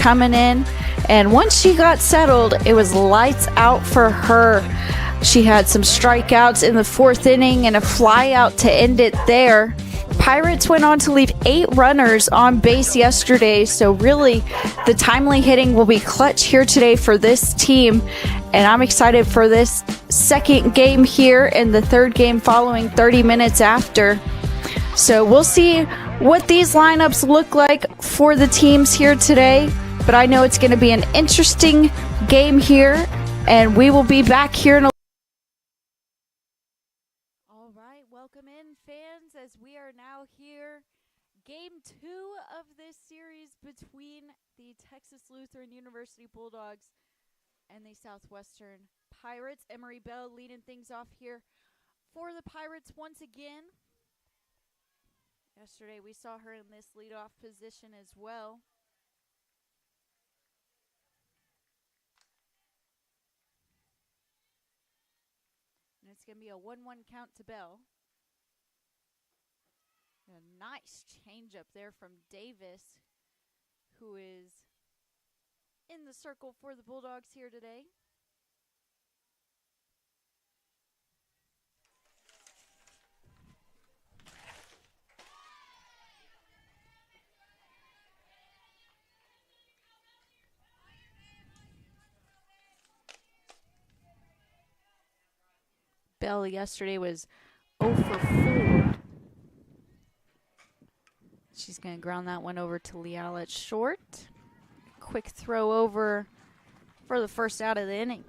coming in, and once she got settled, it was lights out for her. She had some strikeouts in the 4th inning and a fly out to end it there. Pirates went on to leave 8 runners on base yesterday, so really the timely hitting will be clutch here today for this team, and I'm excited for this second game here and the third game following 30 minutes after. So we'll see what these lineups look like for the teams here today, but I know it's going to be an interesting game here, and we will be back here in a Welcome in, fans, as we are now here. Game 2 of this series between the Texas Lutheran University Bulldogs and the Southwestern Pirates. Emery Bell leading things off here for the Pirates once again. Yesterday we saw her in this leadoff position as well. And it's going to be a 1-1 count to Bell. A nice changeup there from Davis, who is in the circle for the Bulldogs here today. Bell yesterday was 0 for 4. She's going to ground that one over to Leal at short. Quick throw over for the first out of the inning.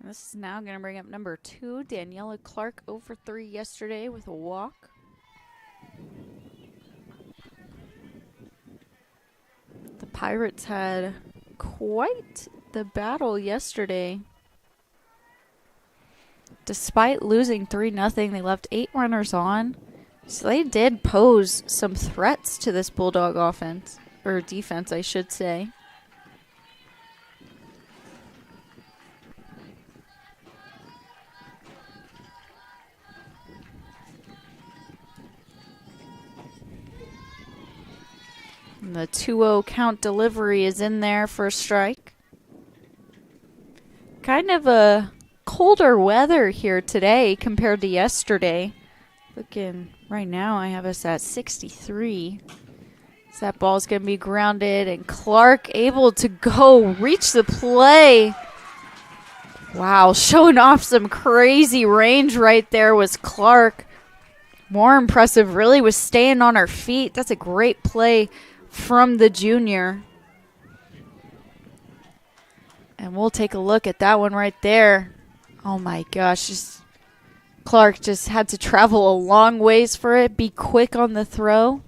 This is now going to bring up number 2, Daniela Clark, 0 for 3 yesterday with a walk. The Pirates had quite the battle yesterday. Despite losing 3-0, they left 8 runners on. So they did pose some threats to this Bulldog offense, or defense, I should say. The 2-0 count delivery is in there for a strike. Kind of a colder weather here today compared to yesterday. Looking right now, I have us at 63. So that ball's going to be grounded, and Clark able to go reach the play. Wow, showing off some crazy range right there was Clark. More impressive really was staying on her feet. That's a great play from the junior. And we'll take a look at that one right there. Oh my gosh, Clark just had to travel a long ways for it, be quick on the throw.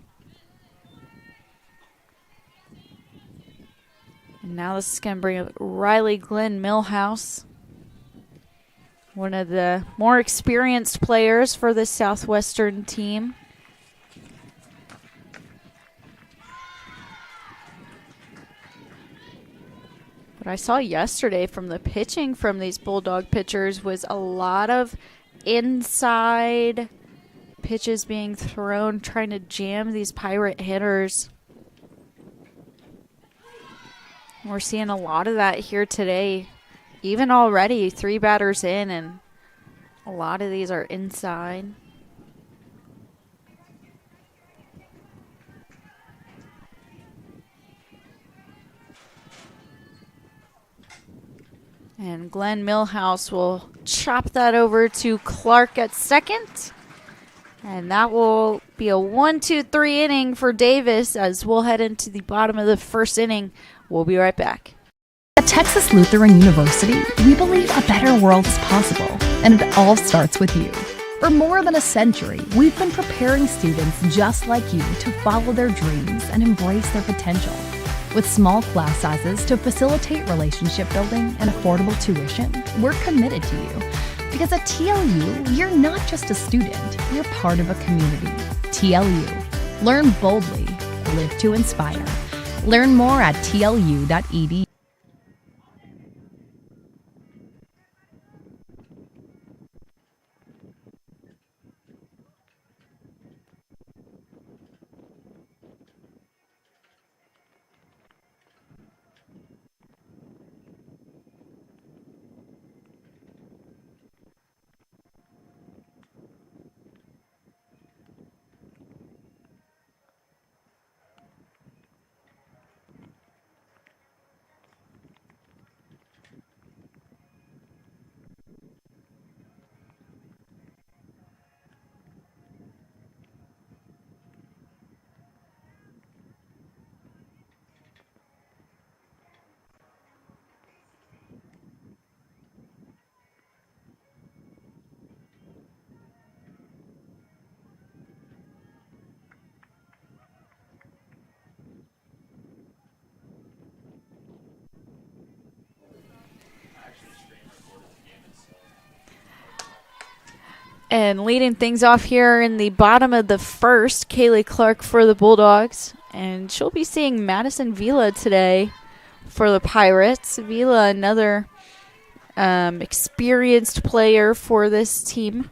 And now this is going to bring up Riley Glenn Millhouse, one of the more experienced players for the Southwestern team. What I saw yesterday from the pitching from these Bulldog pitchers was a lot of inside pitches being thrown, trying to jam these Pirate hitters. We're seeing a lot of that here today. Even already 3 batters in, and a lot of these are inside. And Glenn Millhouse will chop that over to Clark at second. And that will be a 1-2-3 inning for Davis as we'll head into the bottom of the first inning. We'll be right back. At Texas Lutheran University, we believe a better world is possible, and it all starts with you. For more than a century, we've been preparing students just like you to follow their dreams and embrace their potential. With small class sizes to facilitate relationship building and affordable tuition, we're committed to you. Because at TLU, you're not just a student, you're part of a community. TLU. Learn boldly, live to inspire. Learn more at tlu.edu. And leading things off here in the bottom of the first, Kaylee Clark for the Bulldogs. And she'll be seeing Madison Vila today for the Pirates. Vila, another experienced player for this team.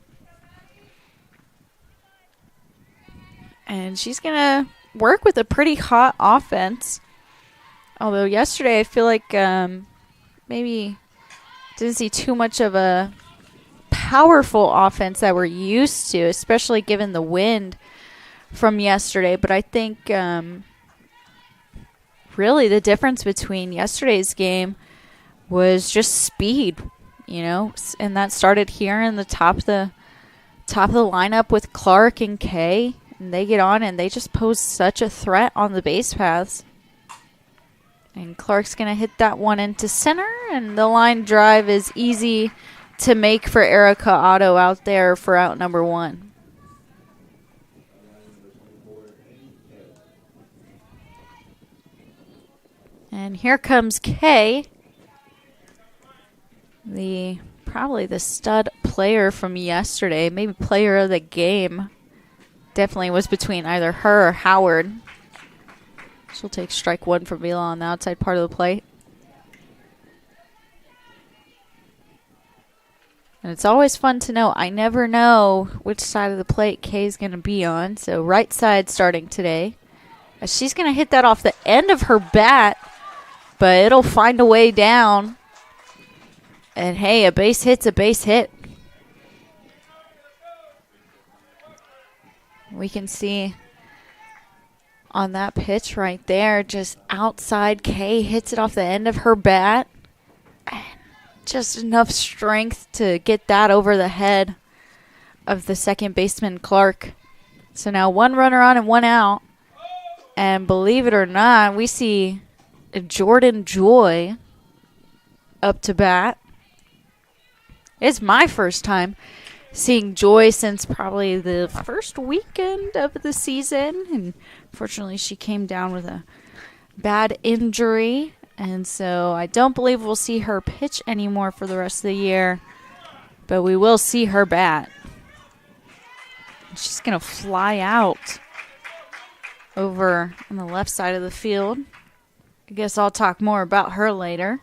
And she's going to work with a pretty hot offense. Although yesterday I feel like maybe didn't see too much of a powerful offense that we're used to, especially given the wind from yesterday. But I think really the difference between yesterday's game was just speed, and that started here in the top of the lineup with Clark and Kay, and they get on and they just pose such a threat on the base paths. And Clark's going to hit that one into center, and the line drive is easy to make for Erica Otto out there for out number one. And here comes Kay, probably the stud player from yesterday, maybe player of the game. Definitely was between either her or Howard. She'll take strike one from Vila on the outside part of the plate. And it's always fun to know. I never know which side of the plate Kay's going to be on. So right side starting today. As she's going to hit that off the end of her bat, but it'll find a way down. And hey, a base hit's a base hit. We can see on that pitch right there, just outside, Kay hits it off the end of her bat. Just enough strength to get that over the head of the second baseman, Clark. So now one runner on and one out. And believe it or not, we see Jordan Joy up to bat. It's my first time seeing Joy since probably the first weekend of the season. And fortunately, she came down with a bad injury. And so I don't believe we'll see her pitch anymore for the rest of the year. But we will see her bat. She's going to fly out over on the left side of the field. I guess I'll talk more about her later.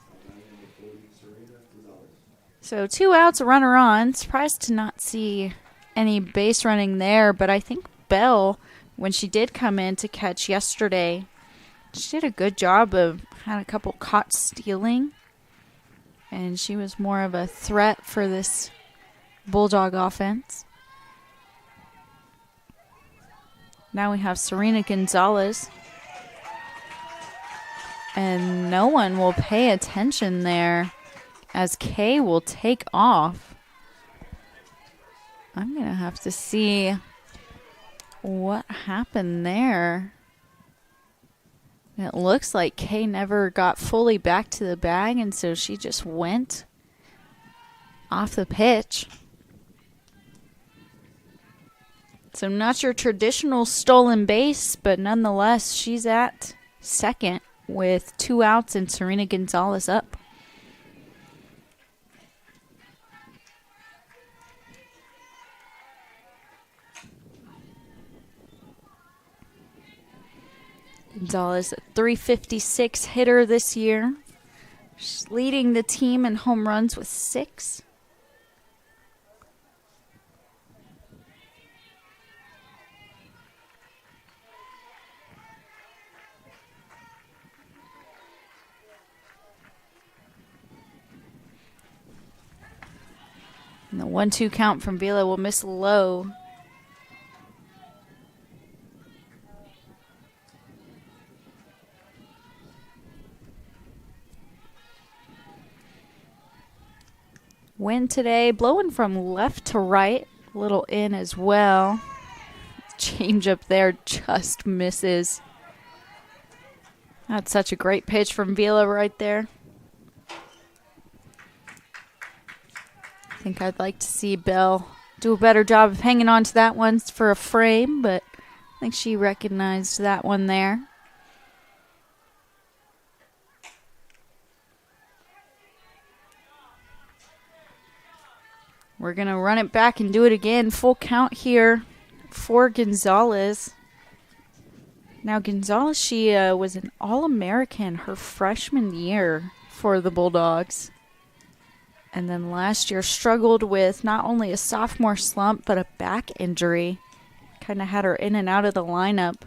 So 2 outs, a runner on. Surprised to not see any base running there. But I think Bell, when she did come in to catch yesterday, she did a good job of had a couple caught stealing, and she was more of a threat for this Bulldog offense. Now we have Serena Gonzalez, and no one will pay attention there as Kay will take off. I'm going to have to see what happened there. It looks like Kay never got fully back to the bag, and so she just went off the pitch. So not your traditional stolen base, but nonetheless, she's at second with 2 outs and Serena Gonzalez up. Gonzalez, a 356 hitter this year. She's leading the team in home runs with 6. And the 1-2 count from Vila will miss low. Wind today, blowing from left to right, a little in as well. Change up there just misses. That's such a great pitch from Vila right there. I think I'd like to see Bell do a better job of hanging on to that one for a frame, but I think she recognized that one there. We're going to run it back and do it again. Full count here for Gonzalez. Now, Gonzalez, she was an All-American her freshman year for the Bulldogs. And then last year struggled with not only a sophomore slump, but a back injury. Kind of had her in and out of the lineup.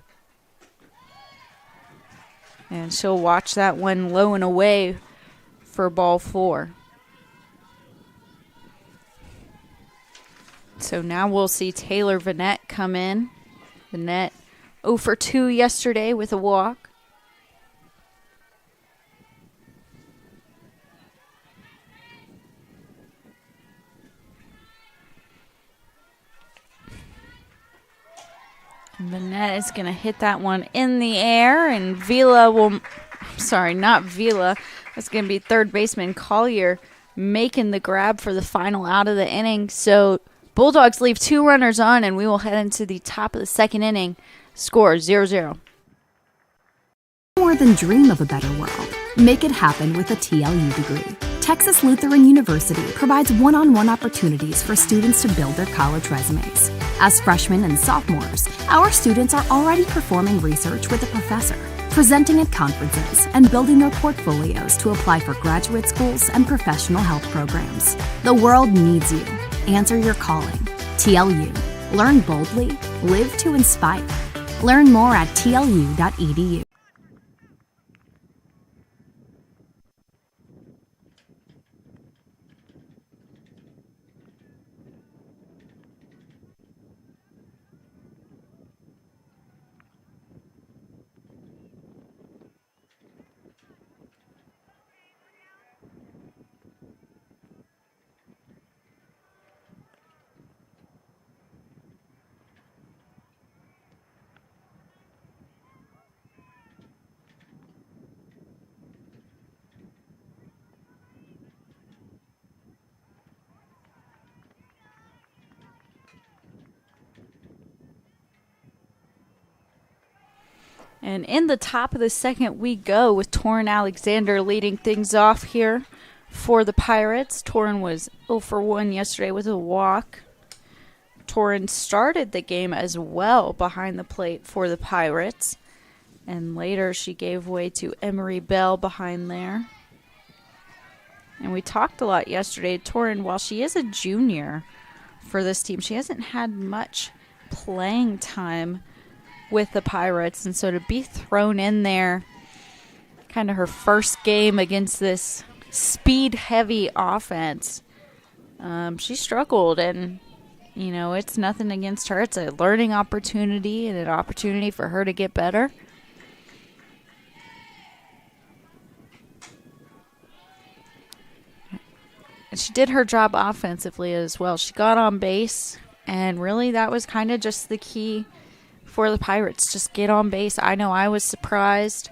And she'll watch that one low and away for ball 4. So now we'll see Taylor Vanette come in. Vanette 0 for 2 yesterday with a walk. And Vanette is going to hit that one in the air, and Vila will, sorry, not Vila. That's going to be third baseman Collier making the grab for the final out of the inning. So Bulldogs leave 2 runners on, and we will head into the top of the second inning. Score 0-0. More than dream of a better world. Make it happen with a TLU degree. Texas Lutheran University provides one-on-one opportunities for students to build their college resumes. As freshmen and sophomores, our students are already performing research with a professor, presenting at conferences, and building their portfolios to apply for graduate schools and professional health programs. The world needs you. Answer your calling. TLU. Learn boldly. Live to inspire. Learn more at tlu.edu. And in the top of the second, we go with Torrin Alexander leading things off here for the Pirates. Torrin was 0 for 1 yesterday with a walk. Torrin started the game as well behind the plate for the Pirates. And later she gave way to Emery Bell behind there. And we talked a lot yesterday. Torrin, while she is a junior for this team, she hasn't had much playing time with the Pirates, and so to be thrown in there, kind of her first game against this speed-heavy offense, she struggled, and, you know, it's nothing against her. It's a learning opportunity and an opportunity for her to get better. And she did her job offensively as well. She got on base, and really that was kind of just the key for the Pirates. Just get on base. I know I was surprised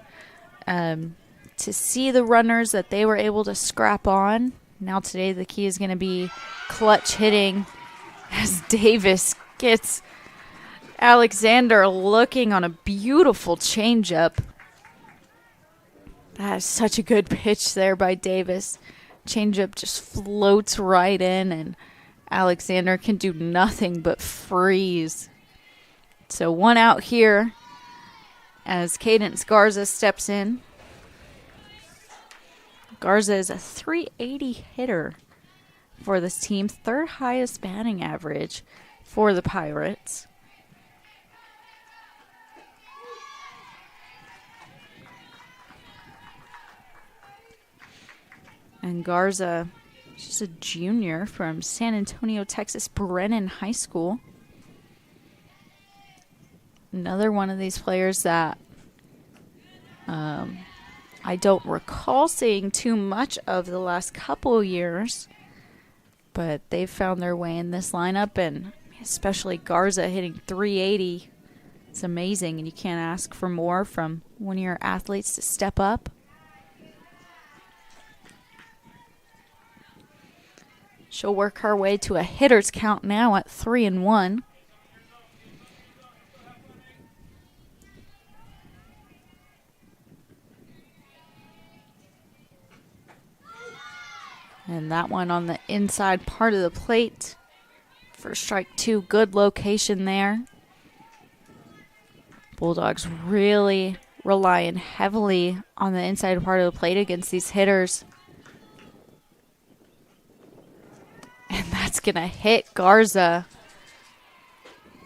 to see the runners that they were able to scrap on. Now today the key is going to be clutch hitting as Davis gets Alexander looking on a beautiful changeup. That is such a good pitch there by Davis. Changeup just floats right in, and Alexander can do nothing but freeze. So 1 out here as Cadence Garza steps in. Garza is a 380 hitter for this team, third highest batting average for the Pirates. And Garza, she's a junior from San Antonio, Texas, Brennan High School. Another one of these players that I don't recall seeing too much of the last couple of years, but they've found their way in this lineup, and especially Garza hitting 380. It's amazing, and you can't ask for more from one of your athletes to step up. She'll work her way to a hitter's count now at 3-1. And that one on the inside part of the plate for strike 2. Good location there. Bulldogs really relying heavily on the inside part of the plate against these hitters. And that's going to hit Garza.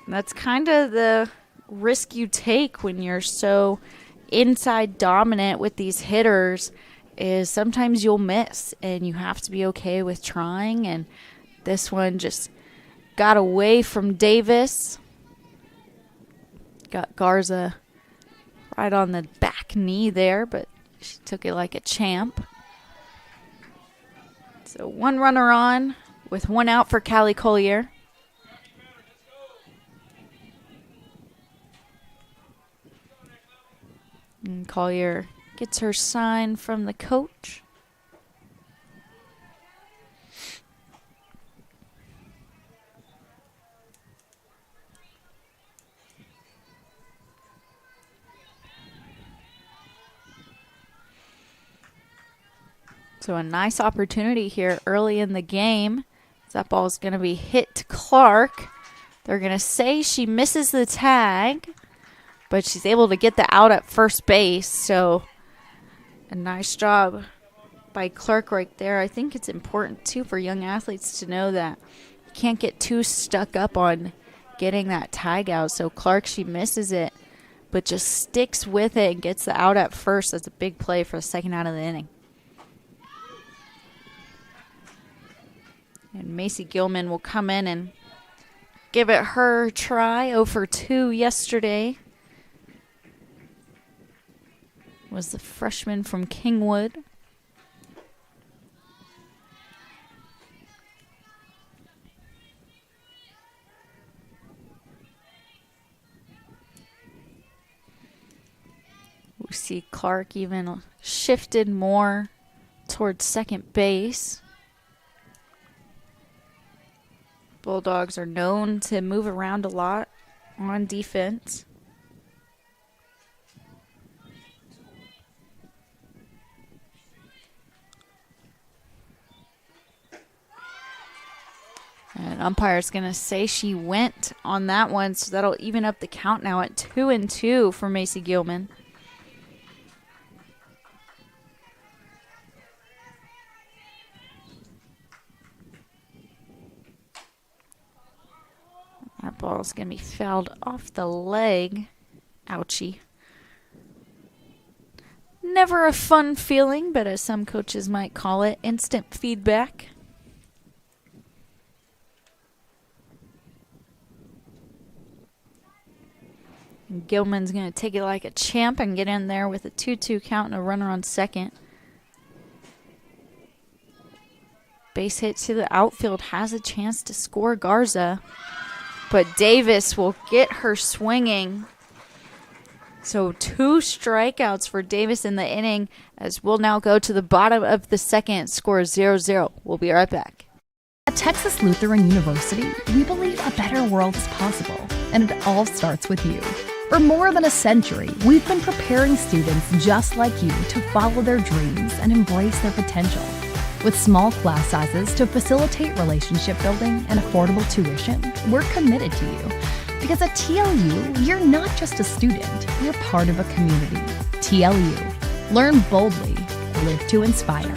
That's kind of the risk you take when you're so inside dominant with these hitters, is sometimes you'll miss, and you have to be okay with trying. And this one just got away from Davis. Got Garza right on the back knee there, but she took it like a champ. So one runner on with one out for Callie Collier. And Collier gets her sign from the coach. So a nice opportunity here early in the game. That ball is going to be hit to Clark. They're going to say she misses the tag, but she's able to get the out at first base. So a nice job by Clark right there. I think it's important, too, for young athletes to know that you can't get too stuck up on getting that tag out. So Clark, she misses it, but just sticks with it and gets the out at first. That's a big play for the second out of the inning. And Macy Gilman will come in and give it her try. 0 for 2 yesterday. Was the freshman from Kingwood. We see Clark even shifted more towards second base. Bulldogs are known to move around a lot on defense. And umpire's going to say she went on that one, so that'll even up the count now at 2-2 for Macy Gilman. That ball's going to be fouled off the leg. Ouchie. Never a fun feeling, but as some coaches might call it, instant feedback. And Gilman's going to take it like a champ and get in there with a 2-2 count and a runner on second. Base hit to the outfield, has a chance to score Garza. But Davis will get her swinging. So 2 strikeouts for Davis in the inning, as we'll now go to the bottom of the second. Score 0-0. We'll be right back. At Texas Lutheran University, we believe a better world is possible, and it all starts with you. For more than a century, we've been preparing students just like you to follow their dreams and embrace their potential. With small class sizes to facilitate relationship building and affordable tuition, we're committed to you Because at TLU, you're not just a student, you're part of a community. TLU. Learn boldly, live to inspire.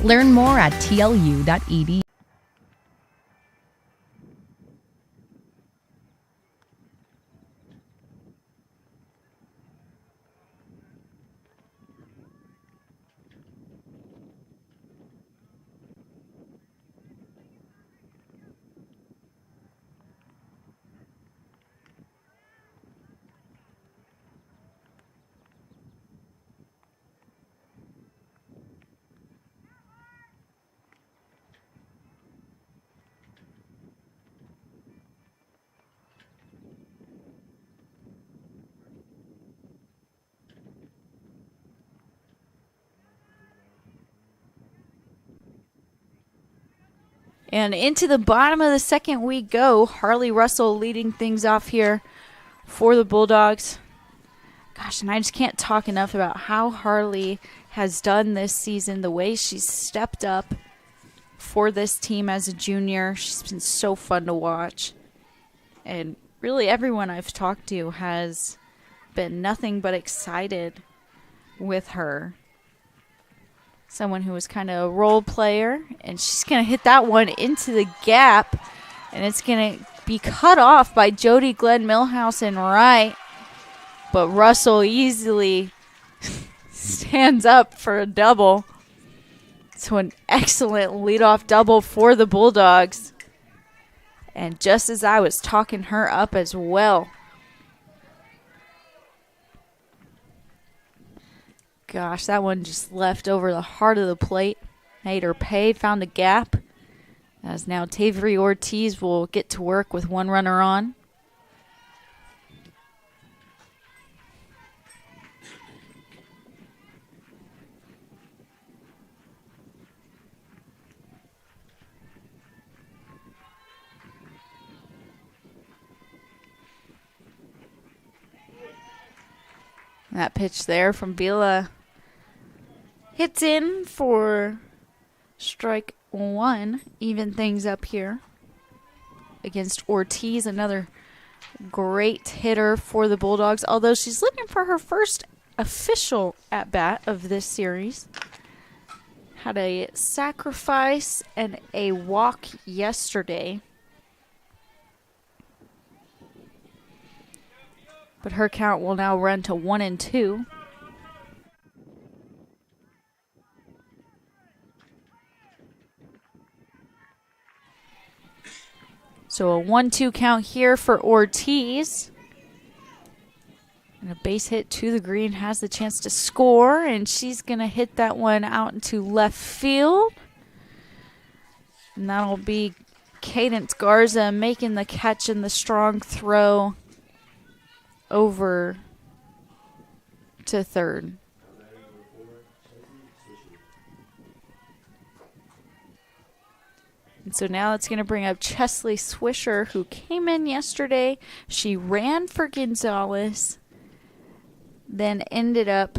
Learn more at tlu.edu. And into the bottom of the second we go. Harley Russell leading things off here for the Bulldogs. Gosh, and I just can't talk enough about how Harley has done this season, the way she's stepped up for this team as a junior. She's been so fun to watch. And really everyone I've talked to has been nothing but excited with her. Someone who was kind of a role player, and she's going to hit that one into the gap, and it's going to be cut off by Jody Glenn Millhouse and right, but Russell easily stands up for a double. So an excellent leadoff double for the Bulldogs, and just as I was talking her up as well. Gosh, that one just left over the heart of the plate. Made her pay, found a gap. As now Tavery Ortiz will get to work with one runner on. That pitch there from Bila hits in for strike one. Even things up here against Ortiz. Another great hitter for the Bulldogs, although she's looking for her first official at-bat of this series. Had a sacrifice and a walk yesterday. But her count will now run to 1-2. So a 1-2 count here for Ortiz. And a base hit to the green has the chance to score, and she's going to hit that one out into left field. And that'll be Cadence Garza making the catch and the strong throw over to third. And so now it's going to bring up Chesley Swisher, who came in yesterday. She ran for Gonzalez, then ended up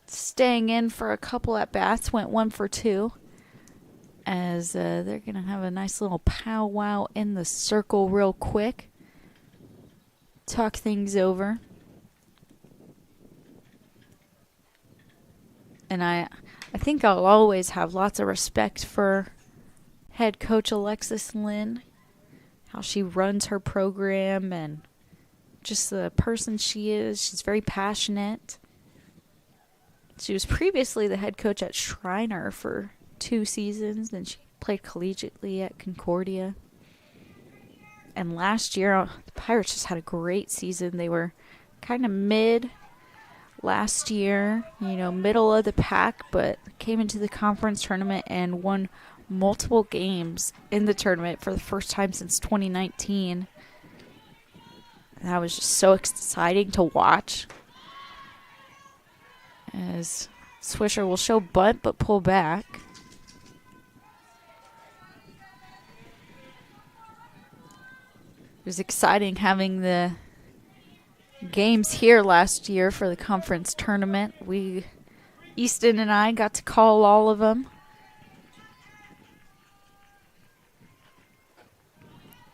staying in for a couple at bats, went 1 for 2. As they're going to have a nice little powwow in the circle real quick. Talk things over. And I think I'll always have lots of respect for head coach Alexis Lynn. How she runs her program and just the person she is. She's very passionate. She was previously the head coach at Schreiner for 2 seasons, then she played collegiately at Concordia. And last year, the Pirates just had a great season. They were kind of mid last year, middle of the pack, but came into the conference tournament and won multiple games in the tournament for the first time since 2019. And that was just so exciting to watch. As Swisher will show bunt but pull back. It was exciting having the games here last year for the conference tournament. Easton and I got to call all of them.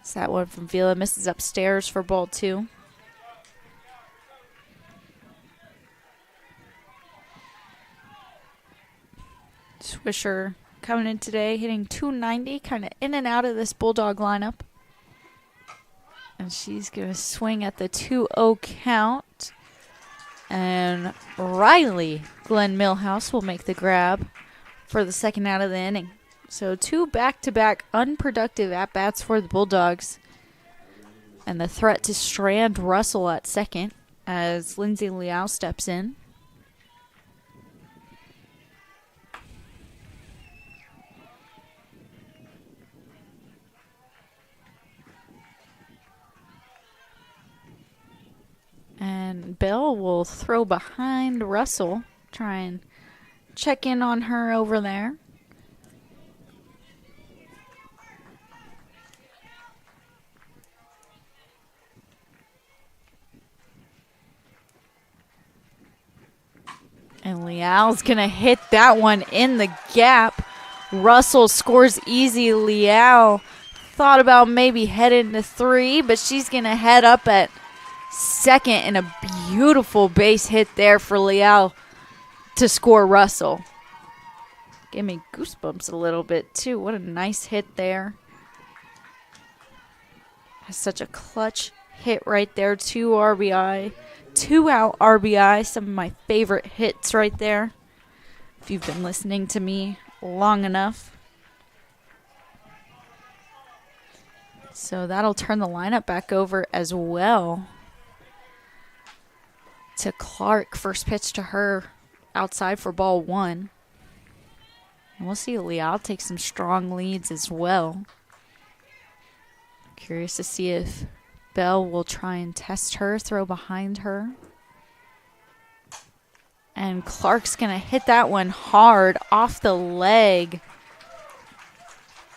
So that one from Vila misses upstairs for ball 2. Swisher coming in today, hitting 290, kind of in and out of this Bulldog lineup. And she's going to swing at the 2-0 count. And Riley Glenn Millhouse will make the grab for the second out of the inning. So 2 back-to-back unproductive at-bats for the Bulldogs. And the threat to strand Russell at second as Lindsay Liao steps in. And Bell will throw behind Russell, try and check in on her over there. And Liao's going to hit that one in the gap. Russell scores easy. Liao thought about maybe heading to 3, but she's going to head up at second, and a beautiful base hit there for Liao to score Russell. Gave me goosebumps a little bit too. What a nice hit there. Has such a clutch hit right there. 2 RBI. 2 out RBI. Some of my favorite hits right there, if you've been listening to me long enough. So that'll turn the lineup back over as well to Clark. First pitch to her outside for ball 1. And we'll see Liao take some strong leads as well. Curious to see if Bell will try and test her, throw behind her. And Clark's going to hit that one hard off the leg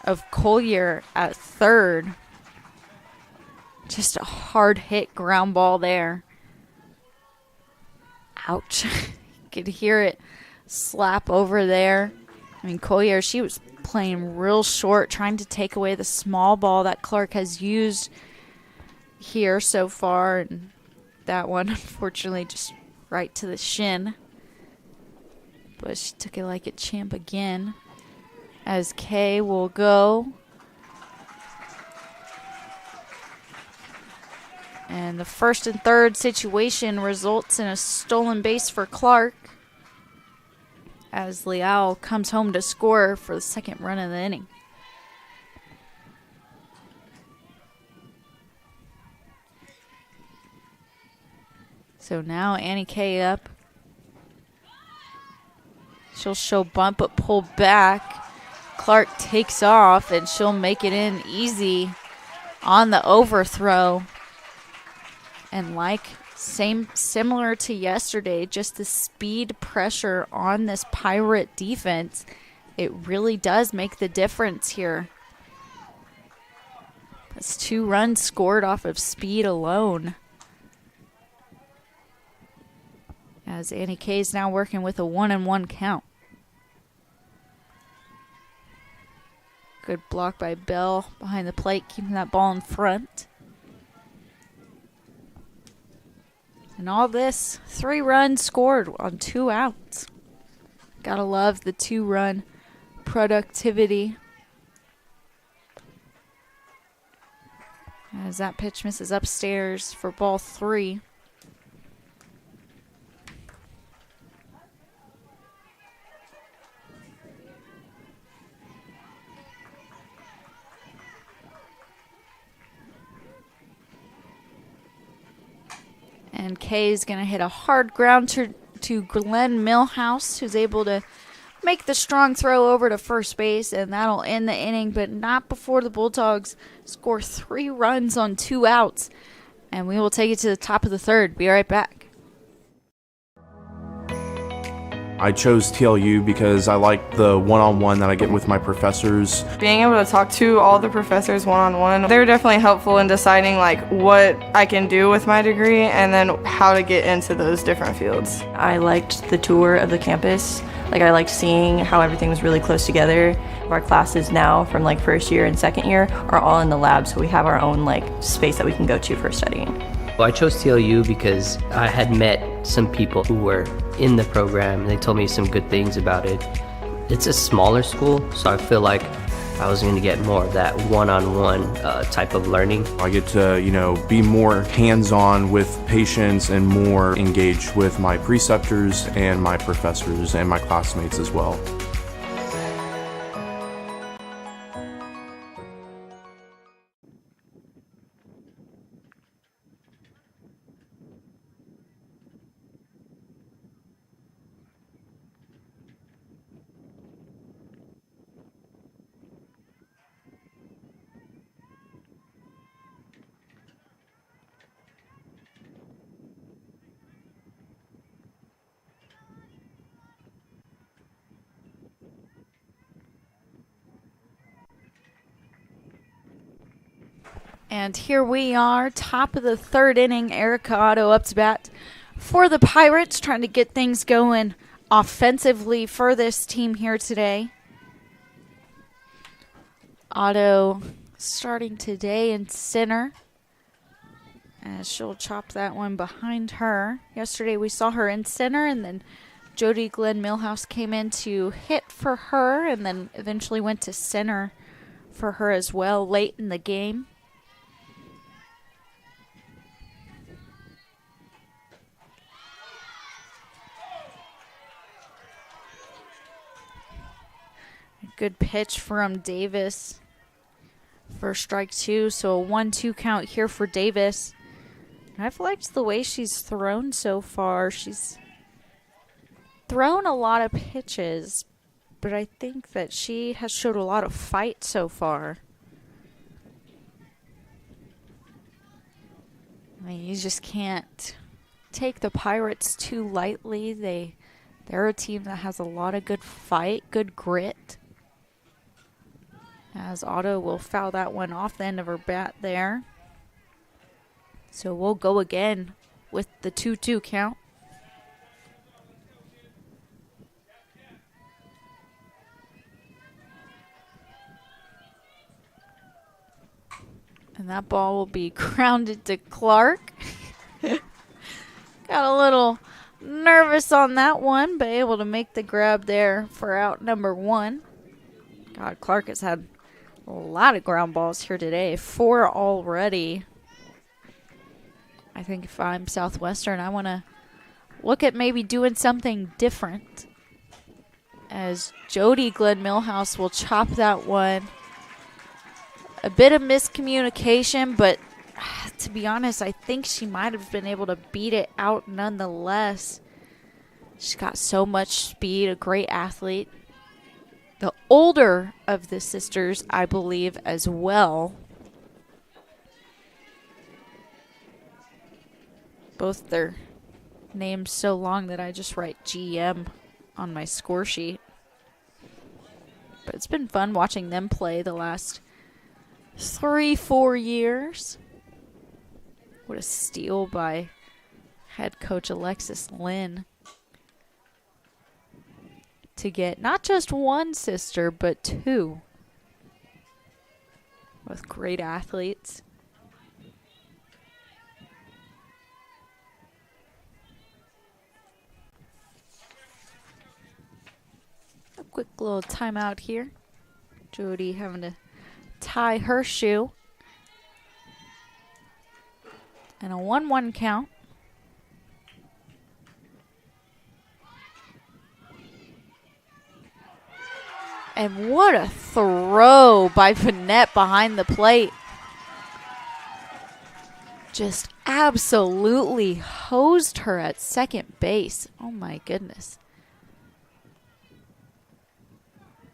of Collier at third. Just a hard hit ground ball there. Ouch. You could hear it slap over there. I mean, Collier, she was playing real short, trying to take away the small ball that Clark has used here so far. And that one, unfortunately, just right to the shin. But she took it like a champ again. As Kay will go. And the first and third situation results in a stolen base for Clark, as Liao comes home to score for the second run of the inning. So now Annie Kay up. She'll show bunt but pull back. Clark takes off and she'll make it in easy on the overthrow. And similar to yesterday, just the speed pressure on this Pirate defense, it really does make the difference here. That's 2 runs scored off of speed alone. As Annie Kay is now working with a 1-1 count. Good block by Bell behind the plate, keeping that ball in front. And all this, 3 runs scored on 2 outs. Gotta love the 2-run productivity. As that pitch misses upstairs for ball 3. And Kay is going to hit a hard ground to Glenn Millhouse, who's able to make the strong throw over to first base, and that'll end the inning, but not before the Bulldogs score 3 runs on 2 outs. And we will take it to the top of the third. Be right back. I chose TLU because I like the one-on-one that I get with my professors. Being able to talk to all the professors one-on-one, they're definitely helpful in deciding like what I can do with my degree and then how to get into those different fields. I liked the tour of the campus. I liked seeing how everything was really close together. Our classes now from first year and second year are all in the lab, so we have our own space that we can go to for studying. Well, I chose TLU because I had met some people who were in the program. They told me some good things about it. It's a smaller school, so I feel like I was going to get more of that one-on-one type of learning. I get to, be more hands-on with patients and more engaged with my preceptors and my professors and my classmates as well. And here we are, top of the third inning. Erica Otto up to bat for the Pirates, trying to get things going offensively for this team here today. Otto starting today in center, as she'll chop that one behind her. Yesterday we saw her in center, and then Jody Glenn Millhouse came in to hit for her, and then eventually went to center for her as well late in the game. Good pitch from Davis for strike two, so a 1-2 count here for Davis. I've liked the way she's thrown so far. She's thrown a lot of pitches, but I think that she has showed a lot of fight so far. I mean, you just can't take the Pirates too lightly. They're a team that has a lot of good fight, good grit. As Otto will foul that one off the end of her bat there. So we'll go again with the 2-2 count. And that ball will be grounded to Clark. Got a little nervous on that one, but able to make the grab there for out number one. God, Clark has had a lot of ground balls here today. 4 already. I think if I'm Southwestern, I want to look at maybe doing something different. As Jody Glenn Millhouse will chop that one. A bit of miscommunication, but to be honest, I think she might have been able to beat it out nonetheless. She's got so much speed, a great athlete. The older of the sisters, I believe, as well. Both their names so long that I just write GM on my score sheet. But it's been fun watching them play the last 3-4 years. What a steal by head coach Alexis Lynn to get not just one sister, but 2. Both great athletes. A quick little timeout here. Jody having to tie her shoe. And a 1-1 count. And what a throw by Vanette behind the plate. Just absolutely hosed her at second base. Oh my goodness.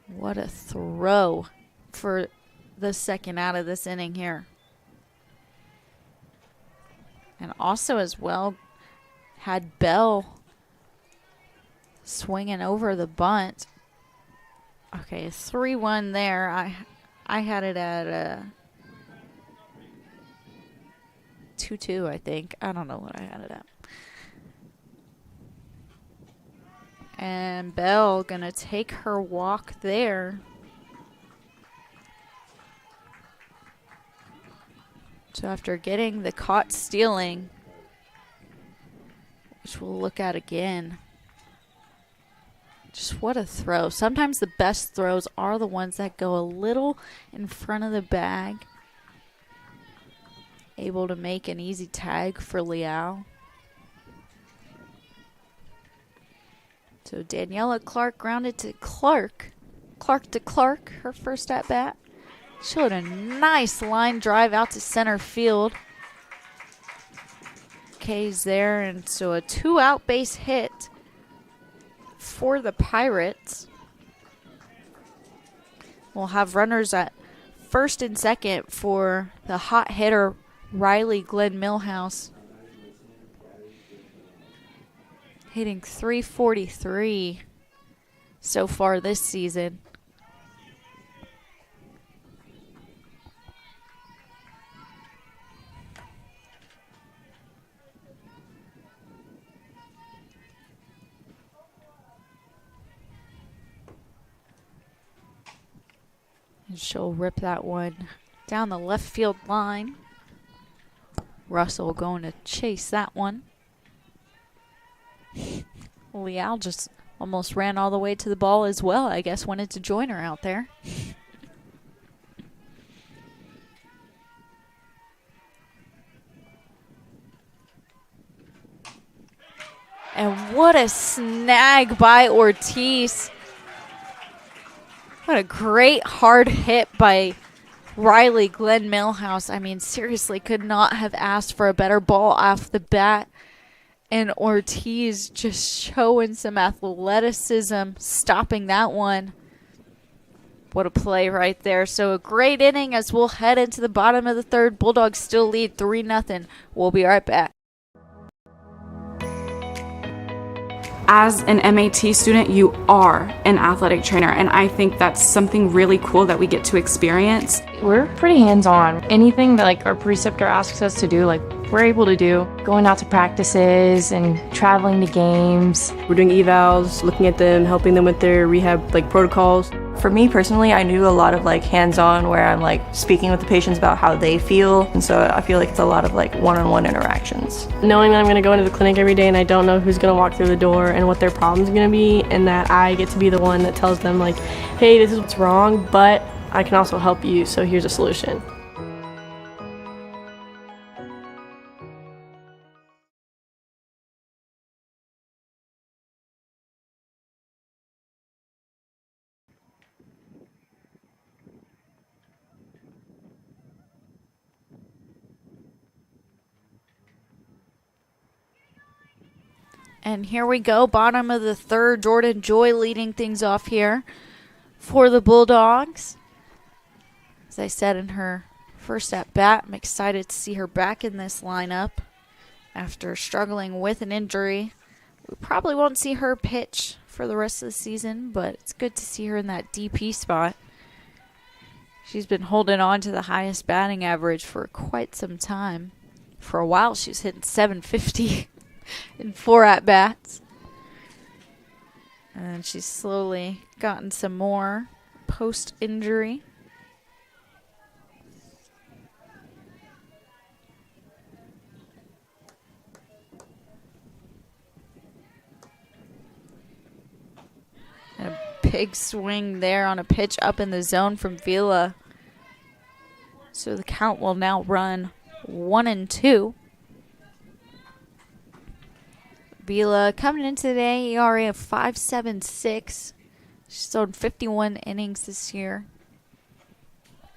What a throw for the second out of this inning here. And also as well had Bell swinging over the bunt. Okay, 3-1 there. I had it at 2-2, I think. I don't know what I had it at. And Bell gonna take her walk there. So after getting the caught stealing, which we'll look at again. Just what a throw. Sometimes the best throws are the ones that go a little in front of the bag. Able to make an easy tag for Liao. So Daniela Clark grounded to Clark. Clark to Clark, her first at bat. Showed a nice line drive out to center field. K's there, and so a 2-out base hit for the Pirates. We'll have runners at first and second for the hot hitter Riley Glenn Millhouse. Hitting .343 so far this season. And she'll rip that one down the left field line. Russell going to chase that one. Liao just almost ran all the way to the ball as well. I guess wanted to join her out there. And what a snag by Ortiz. What a great hard hit by Riley Glenn Millhouse. I mean, seriously, could not have asked for a better ball off the bat. And Ortiz just showing some athleticism, stopping that one. What a play right there. So a great inning as we'll head into the bottom of the third. Bulldogs still lead 3-0. We'll be right back. As an MAT student, you are an athletic trainer, and I think that's something really cool that we get to experience. We're pretty hands-on. Anything that like our preceptor asks us to do, like we're able to do. Going out to practices and traveling to games. We're doing evals, looking at them, helping them with their rehab like protocols. For me personally, I do a lot of like hands-on where I'm like speaking with the patients about how they feel, and so I feel like it's a lot of like one-on-one interactions. Knowing that I'm going to go into the clinic every day and I don't know who's going to walk through the door and what their problem's going to be, and that I get to be the one that tells them like, hey, this is what's wrong, but I can also help you, so here's a solution. And here we go, bottom of the third. Jordan Joy leading things off here for the Bulldogs. As I said in her first at bat, I'm excited to see her back in this lineup after struggling with an injury. We probably won't see her pitch for the rest of the season, but it's good to see her in that DP spot. She's been holding on to the highest batting average for quite some time. For a while, she was hitting .750 in 4 at-bats. And she's slowly gotten some more post-injury. And a big swing there on a pitch up in the zone from Vila. So the count will now run 1-2. Vila coming in today, ERA of 5.76. She's thrown 51 innings this year.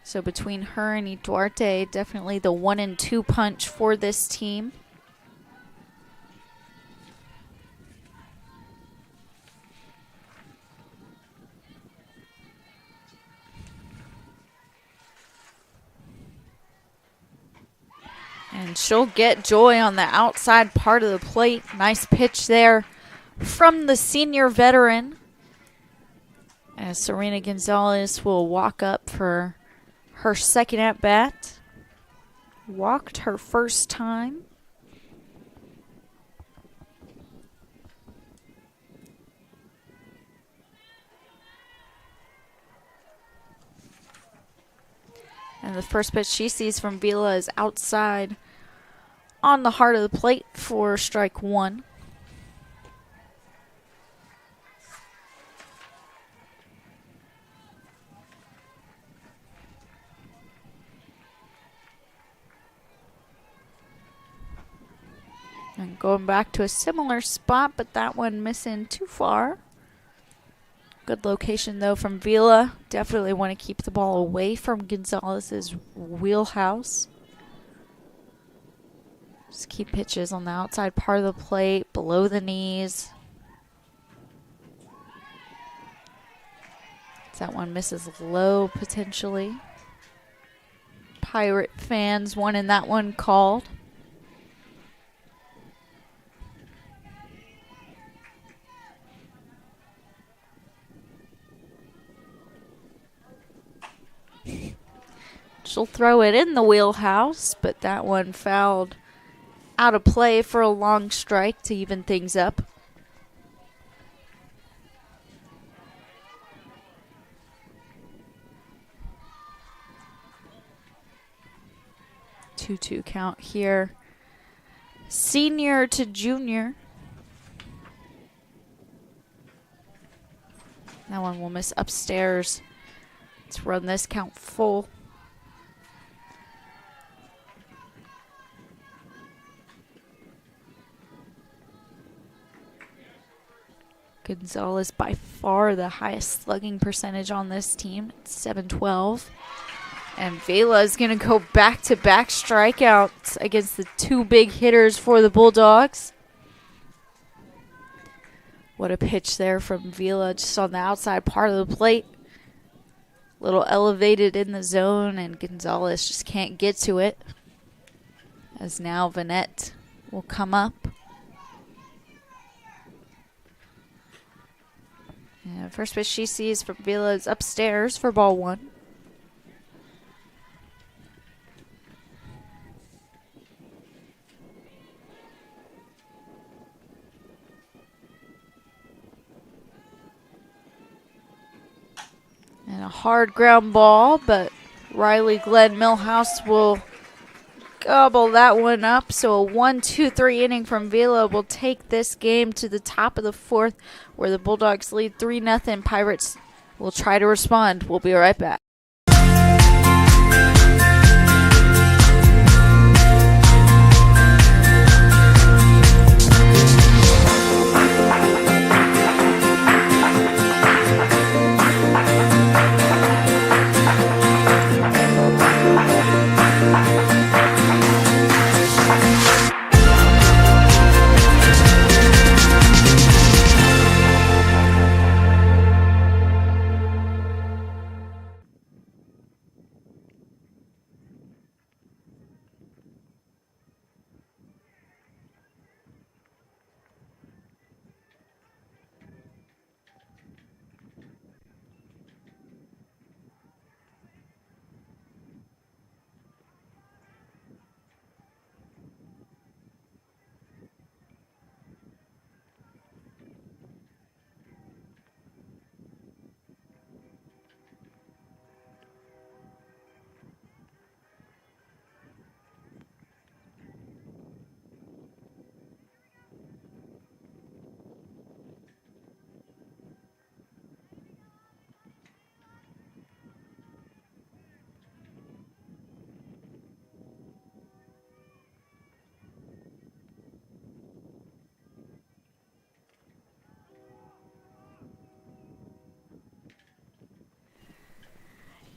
So between her and Duarte, definitely the 1-2 punch for this team. And she'll get Joy on the outside part of the plate. Nice pitch there from the senior veteran, as Serena Gonzalez will walk up for her second at bat. Walked her first time. And the first pitch she sees from Vila is outside on the heart of the plate for strike one. And going back to a similar spot, but that one missing too far. Good location, though, from Vila. Definitely want to keep the ball away from Gonzalez's wheelhouse. Just keep pitches on the outside part of the plate, below the knees. That one misses low, potentially. Pirate fans wanting that one called. She'll throw it in the wheelhouse, but that one fouled out of play for a long strike to even things up. Two-two count here. Senior to junior. That one will miss upstairs. Let's run this count full. Gonzalez by far the highest slugging percentage on this team, at .712. And Vela is going to go back-to-back strikeouts against the two big hitters for the Bulldogs. What a pitch there from Vela, just on the outside part of the plate. A little elevated in the zone, and Gonzalez just can't get to it. As now Vanette will come up. And first pitch she sees from Vila is upstairs for ball one. And a hard ground ball, but Riley Glenn Millhouse will gobble that one up. So a 1-2-3 inning from Vila will take this game to the top of the fourth, where the Bulldogs lead 3-0. Pirates will try to respond. We'll be right back.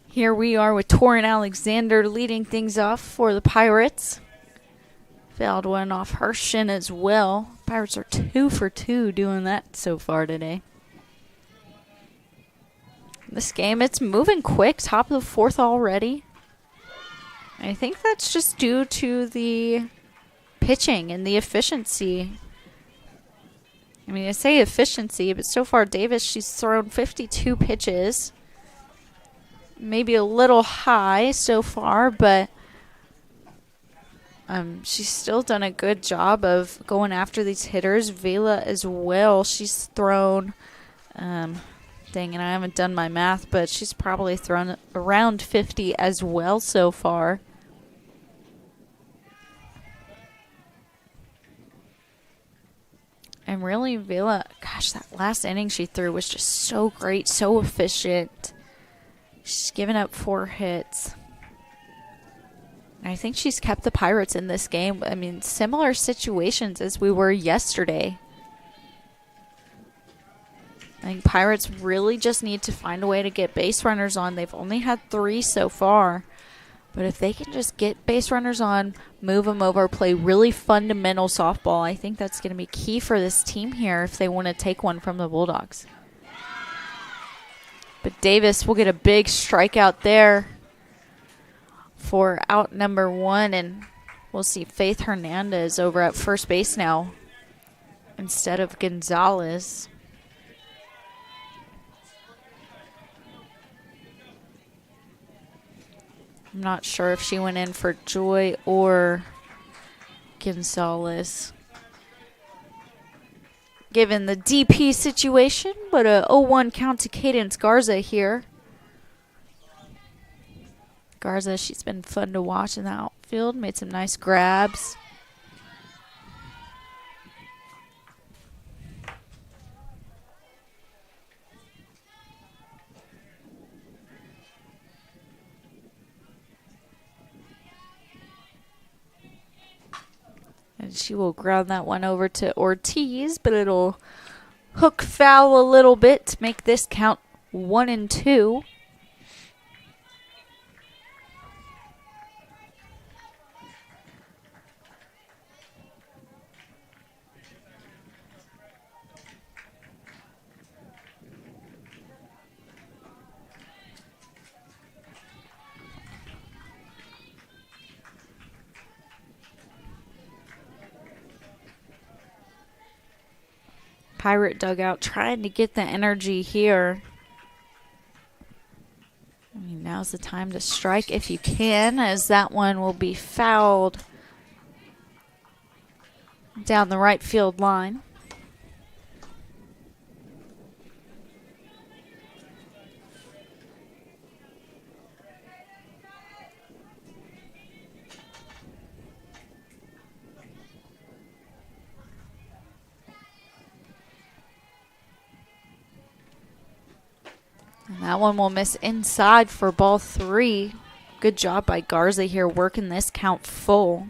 Here we are with Torin Alexander leading things off for the Pirates. Fouled one off her shin as well. Pirates are 2 for 2 doing that so far today. This game, it's moving quick. Top of the fourth already. I think that's just due to the pitching and the efficiency. I mean, I say efficiency, but so far Davis, she's thrown 52 pitches. Maybe a little high so far, but she's still done a good job of going after these hitters. Vela as well. She's thrown, dang it, I haven't done my math, but she's probably thrown around 50 as well so far. And really, Vela, gosh, that last inning she threw was just so great, so efficient. She's given up 4 hits. And I think she's kept the Pirates in this game. I mean, similar situations as we were yesterday. I think Pirates really just need to find a way to get base runners on. They've only had 3 so far. But if they can just get base runners on, move them over, play really fundamental softball, I think that's going to be key for this team here if they want to take one from the Bulldogs. But Davis will get a big strikeout there for out number 1, and we'll see Faith Hernandez over at first base now instead of Gonzalez. I'm not sure if she went in for Joy or Gonzalez, given the DP situation, but a 0-1 count to Cadence Garza here. Garza, she's been fun to watch in the outfield, made some nice grabs. And she will ground that one over to Ortiz, but it'll hook foul a little bit to make this count 1-2. Pirate dugout trying to get the energy here. I mean, now's the time to strike if you can, as that one will be fouled down the right field line. And that one will miss inside for ball 3. Good job by Garza here working this count full.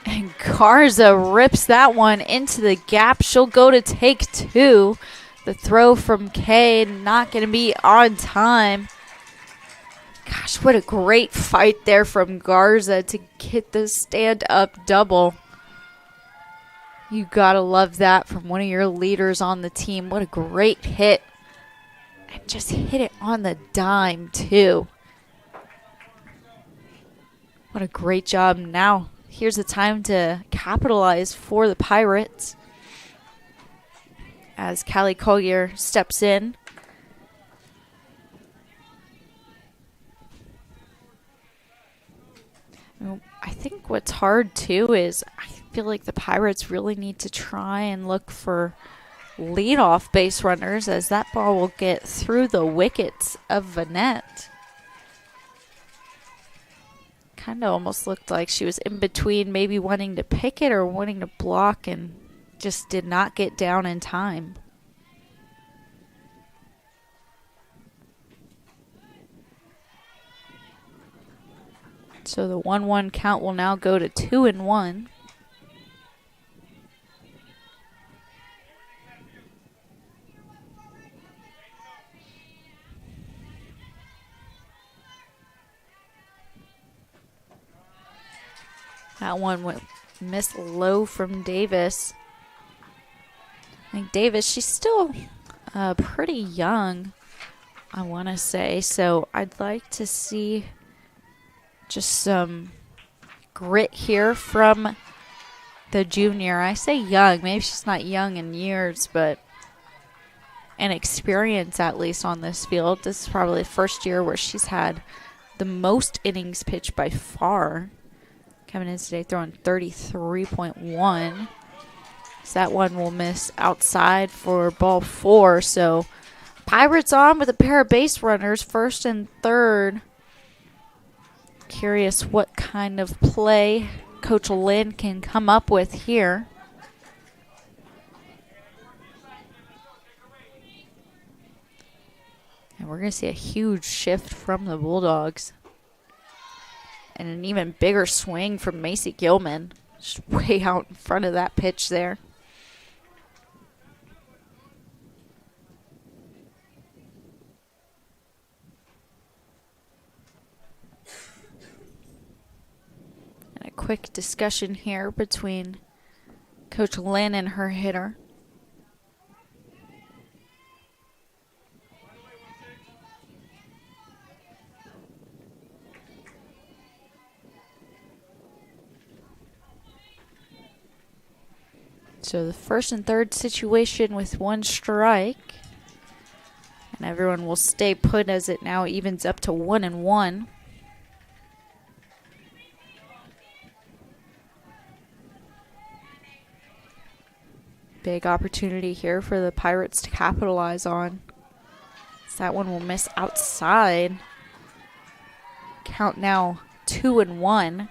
And Garza rips that one into the gap. She'll go to take 2. The throw from Kay not going to be on time. Gosh, what a great fight there from Garza to get the stand-up double. You gotta love that from one of your leaders on the team. What a great hit. And just hit it on the dime, too. What a great job. Now, here's the time to capitalize for the Pirates as Callie Collier steps in. I think what's hard, too, is I feel like the Pirates really need to try and look for leadoff base runners, as that ball will get through the wickets of Vanette. Kind of almost looked like she was in between maybe wanting to pick it or wanting to block and just did not get down in time. So the 1-1 count will now go to 2-1. That one went missed low from Davis. I think Davis, she's still pretty young, I want to say. So I'd like to see just some grit here from the junior. I say young. Maybe she's not young in years, but an experience at least on this field. This is probably the first year where she's had the most innings pitched by far. Coming in today throwing 33.1. So that one will miss outside for ball 4. So Pirates on with a pair of base runners, first and third. Curious what kind of play Coach Lynn can come up with here. And we're going to see a huge shift from the Bulldogs. And an even bigger swing from Macy Gilman. Just way out in front of that pitch there. And a quick discussion here between Coach Lynn and her hitter. So the first and third situation with one strike. And everyone will stay put as it now evens up to 1-1. Big opportunity here for the Pirates to capitalize on. So that one will miss outside. Count now 2-1.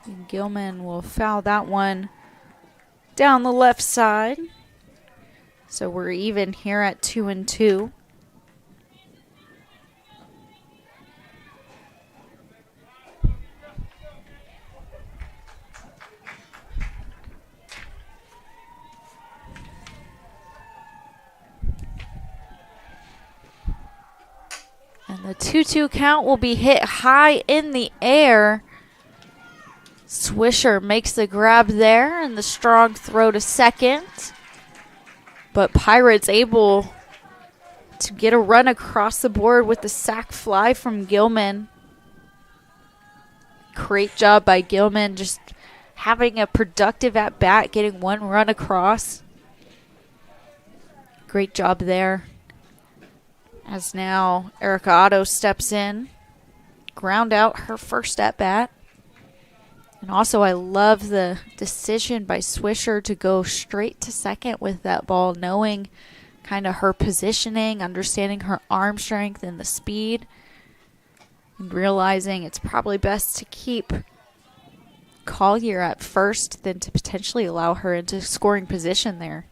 And Gilman will foul that one down the left side. So we're even here at 2-2. And the 2-2 count will be hit high in the air. Swisher makes the grab there and the strong throw to second. But Pirates able to get a run across the board with the sac fly from Gilman. Great job by Gilman, just having a productive at bat, getting one run across. Great job there. As now Erica Otto steps in, ground out her first at bat. And also I love the decision by Swisher to go straight to second with that ball, knowing kind of her positioning, understanding her arm strength and the speed, and realizing it's probably best to keep Collier at first than to potentially allow her into scoring position there.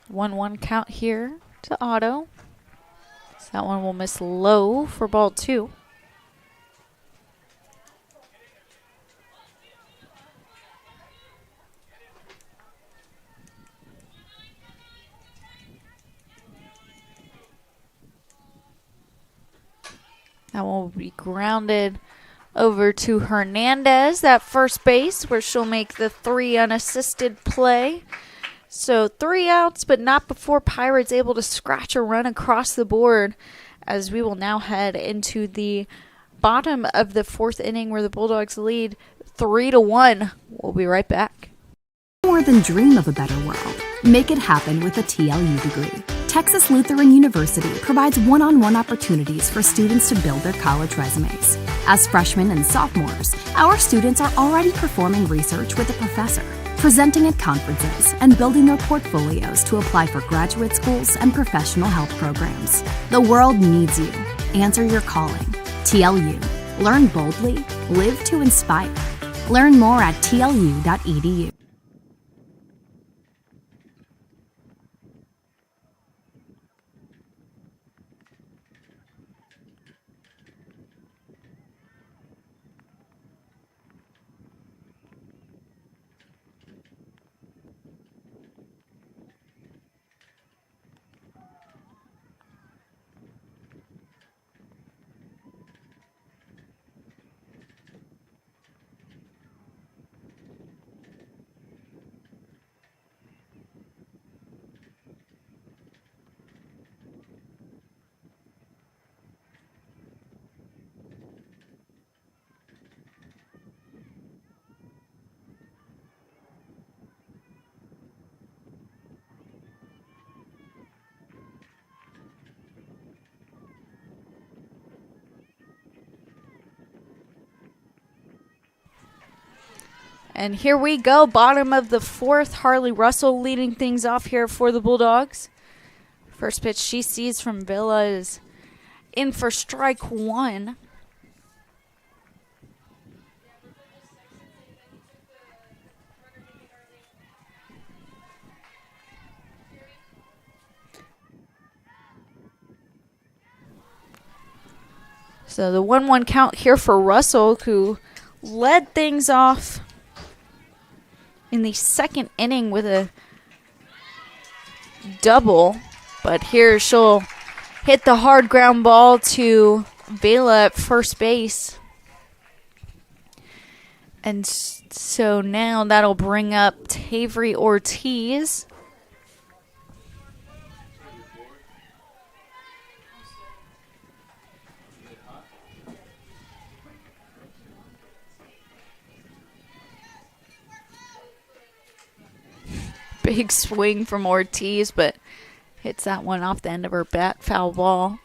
One count here to Otto. So that one will miss low for ball 2. That one will be grounded over to Hernandez at first base, where she'll make the 3 unassisted play. So 3 outs, but not before Pirates able to scratch a run across the board, as we will now head into the bottom of the 4th inning where the Bulldogs lead 3-1. We'll be right back. More than dream of a better world. Make it happen with a TLU degree. Texas Lutheran University provides one-on-one opportunities for students to build their college resumes. As freshmen and sophomores, our students are already performing research with a professor, presenting at conferences, and building their portfolios to apply for graduate schools and professional health programs. The world needs you. Answer your calling. TLU. Learn boldly. Live to inspire. Learn more at tlu.edu. And here we go, bottom of the fourth. Harley Russell leading things off here for the Bulldogs. First pitch she sees from Villa is in for strike one. So the 1-1 count here for Russell, who led things off in the second inning with a double. But here she'll hit the hard ground ball to Vela at first base. And so now that'll bring up Tavery Ortiz. Big swing from Ortiz, but hits that one off the end of her bat, foul ball.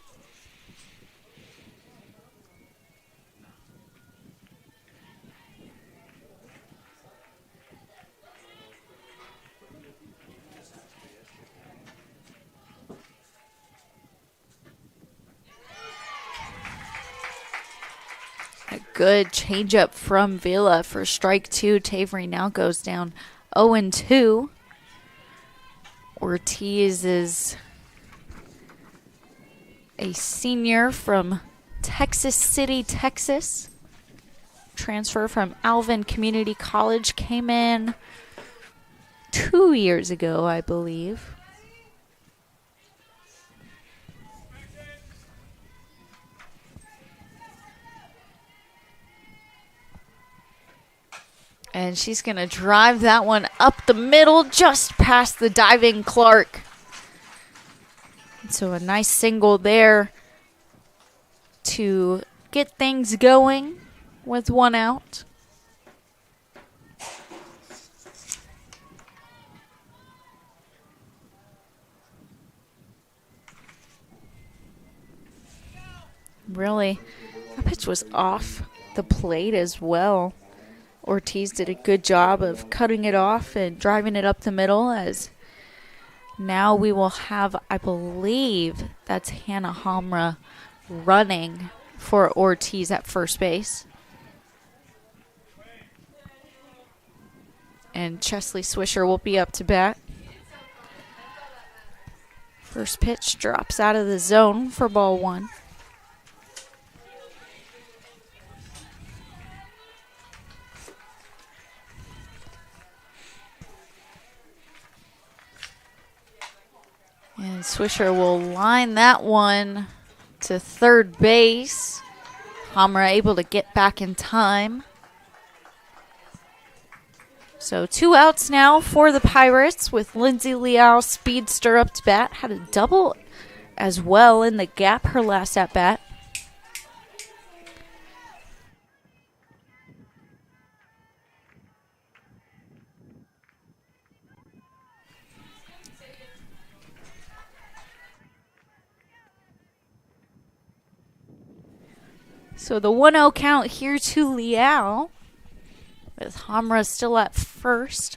A good changeup from Villa for strike two. Tavery now goes down 0-2. Ortiz is a senior from Texas City, Texas. Transfer from Alvin Community College. Came in 2 years ago, I believe. And she's going to drive that one up the middle, just past the diving Clark. So a nice single there to get things going with one out. Really, that pitch was off the plate as well. Ortiz did a good job of cutting it off and driving it up the middle, as now we will have, I believe, that's Hannah Hamra running for Ortiz at first base. And Chesley Swisher will be up to bat. First pitch drops out of the zone for ball one. And Swisher will line that one to third base. Hamra able to get back in time. So 2 outs now for the Pirates with Lindsay Leal, speedster, up to bat. Had a double as well in the gap her last at bat. So the 1-0 count here to Leal, with Hamra still at first.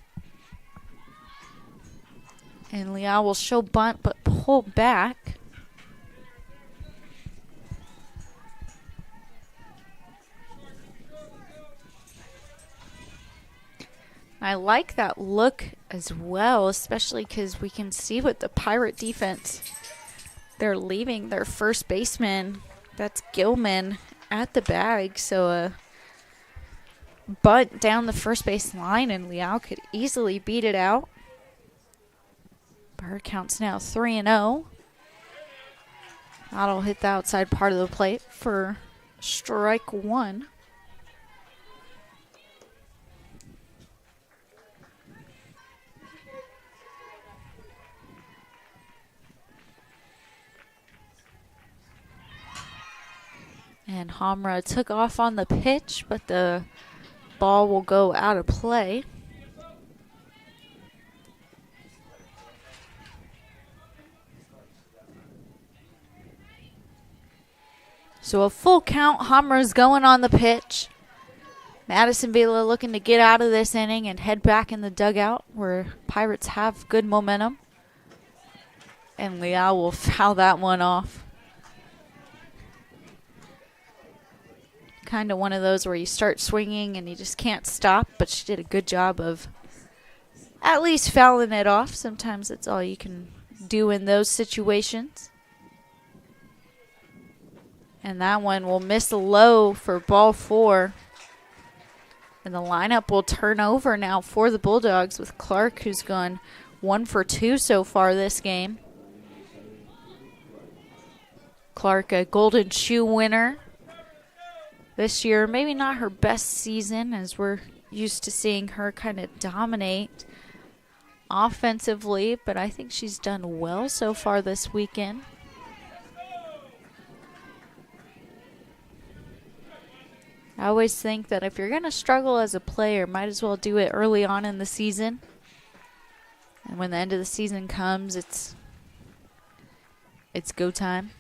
And Leal will show bunt but pull back. I like that look as well, especially because we can see with the Pirate defense, they're leaving their first baseman, that's Gilman, at the bag. So a bunt down the first base line and Leal could easily beat it out. Bird counts now 3-0. That'll hit the outside part of the plate for strike one. And Hamra took off on the pitch, but the ball will go out of play. So a full count. Hamra's going on the pitch. Madison Villa looking to get out of this inning and head back in the dugout where Pirates have good momentum. And Leal will foul that one off. Kind of one of those where you start swinging and you just can't stop, but she did a good job of at least fouling it off. Sometimes that's all you can do in those situations. And that one will miss low for ball 4. And the lineup will turn over now for the Bulldogs with Clark, who's gone 1 for 2 so far this game. Clark, a Golden Shoe winner this year. Maybe not her best season, as we're used to seeing her kind of dominate offensively, but I think she's done well so far this weekend. I always think that if you're going to struggle as a player, might as well do it early on in the season. And when the end of the season comes, it's go time.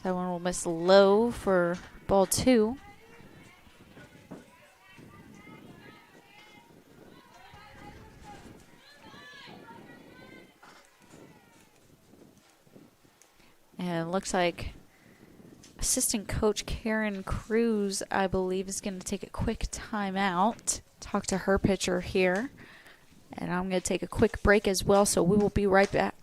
That one will miss low for ball 2. And it looks like assistant coach Karen Cruz, I believe, is going to take a quick timeout, talk to her pitcher here. And I'm going to take a quick break as well, so we will be right back.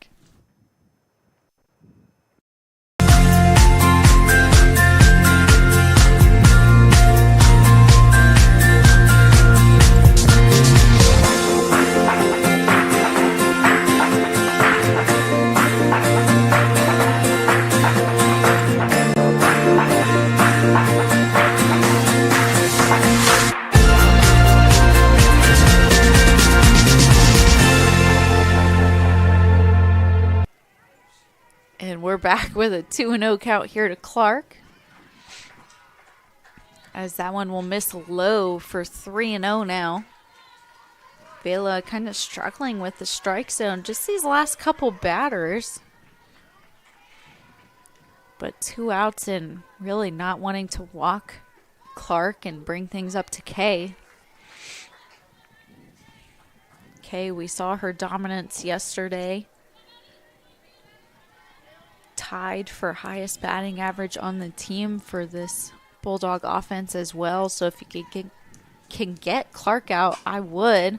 And we're back with a 2-0 count here to Clark, as that one will miss low for 3-0 now. Vela kind of struggling with the strike zone just these last couple batters. But 2 outs and really not wanting to walk Clark and bring things up to Kay. Kay, we saw her dominance yesterday. Tied for highest batting average on the team for this Bulldog offense as well. So if you can get Clark out, I would.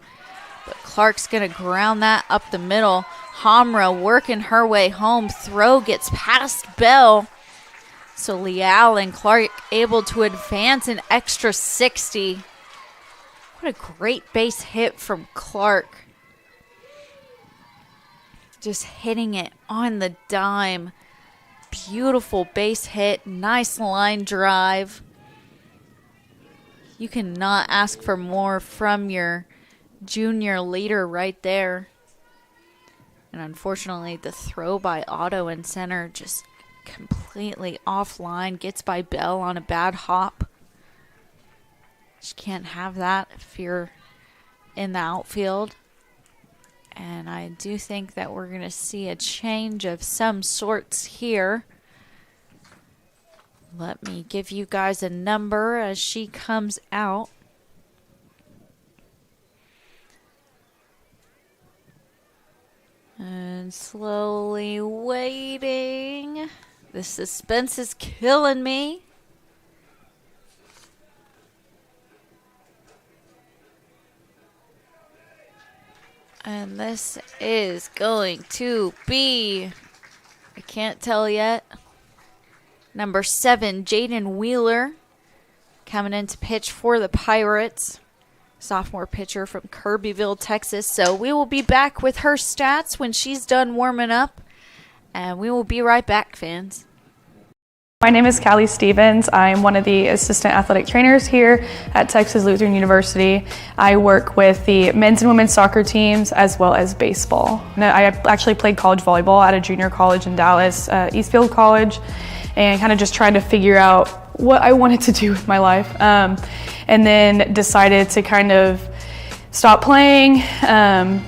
But Clark's going to ground that up the middle. Hamra working her way home. Throw gets past Bell. So Leal and Clark able to advance an extra 60. What a great base hit from Clark. Just hitting it on the dime. Beautiful base hit, nice line drive. You cannot ask for more from your junior leader right there. And unfortunately, the throw by Otto in center just completely offline. Gets by Bell on a bad hop. Just can't have that if you're in the outfield. And I do think that we're going to see a change of some sorts here. Let me give you guys a number as she comes out. And slowly waiting. The suspense is killing me. And this is going to be, I can't tell yet, number 7, Jaden Wheeler, coming in to pitch for the Pirates. Sophomore pitcher from Kirbyville, Texas. So we will be back with her stats when she's done warming up. And we will be right back, fans. My name is Callie Stevens. I'm one of the assistant athletic trainers here at Texas Lutheran University. I work with the men's and women's soccer teams as well as baseball. I actually played college volleyball at a junior college in Dallas, Eastfield College, and kind of just trying to figure out what I wanted to do with my life. And then decided to kind of stop playing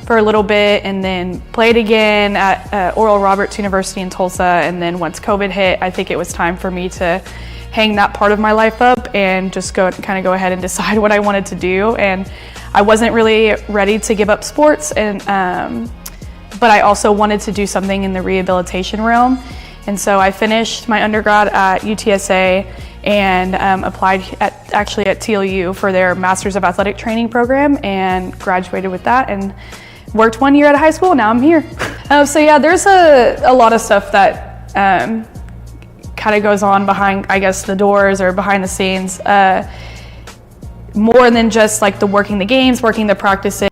for a little bit and then played again at Oral Roberts University in Tulsa. And then once COVID hit, I think it was time for me to hang that part of my life up and just go ahead and decide what I wanted to do. And I wasn't really ready to give up sports, and but I also wanted to do something in the rehabilitation realm. And so I finished my undergrad at UTSA and applied at TLU for their Masters of Athletic Training program and graduated with that and worked 1 year at a high school. Now I'm here. So yeah, there's a lot of stuff that kind of goes on behind, I guess, the doors or behind the scenes, more than just like working the games, working the practices.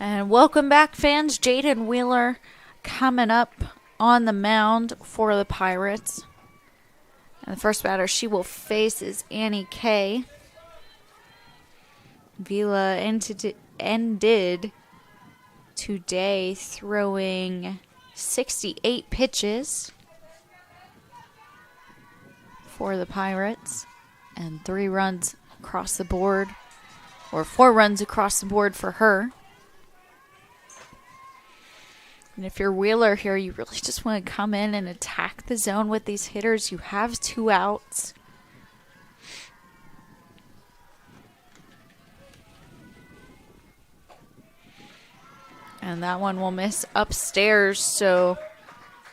And welcome back, fans. Jaden Wheeler coming up on the mound for the Pirates. And the first batter she will face is Annie Kay. Vila ended today throwing 68 pitches for the Pirates and 3 runs across the board, or 4 runs across the board for her. And if you're Wheeler here, you really just want to come in and attack the zone with these hitters. You have 2 outs. And that one will miss upstairs. So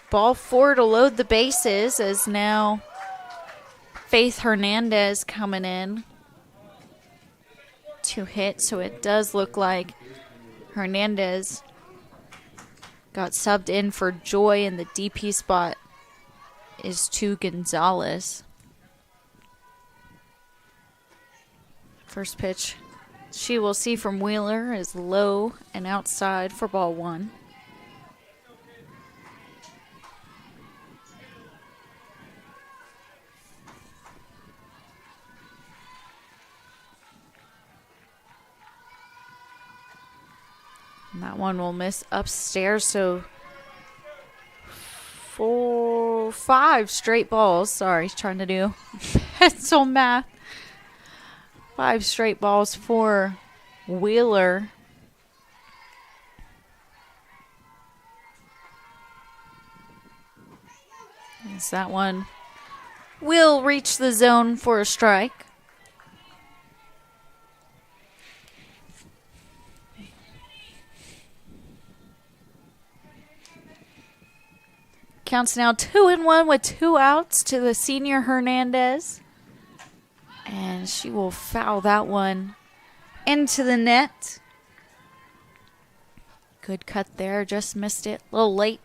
ball 4 to load the bases, as now Faith Hernandez coming in to hit. So it does look like Hernandez got subbed in for Joy, and the DP spot is to Gonzalez. First pitch she will see from Wheeler is low and outside for ball 1. And that one will miss upstairs, so 5 straight balls. Sorry, trying to do pencil math. 5 straight balls for Wheeler. As that one will reach the zone for a strike. Counts now 2-1 with 2 outs to the senior Hernandez. And she will foul that one into the net. Good cut there, just missed it. A little late.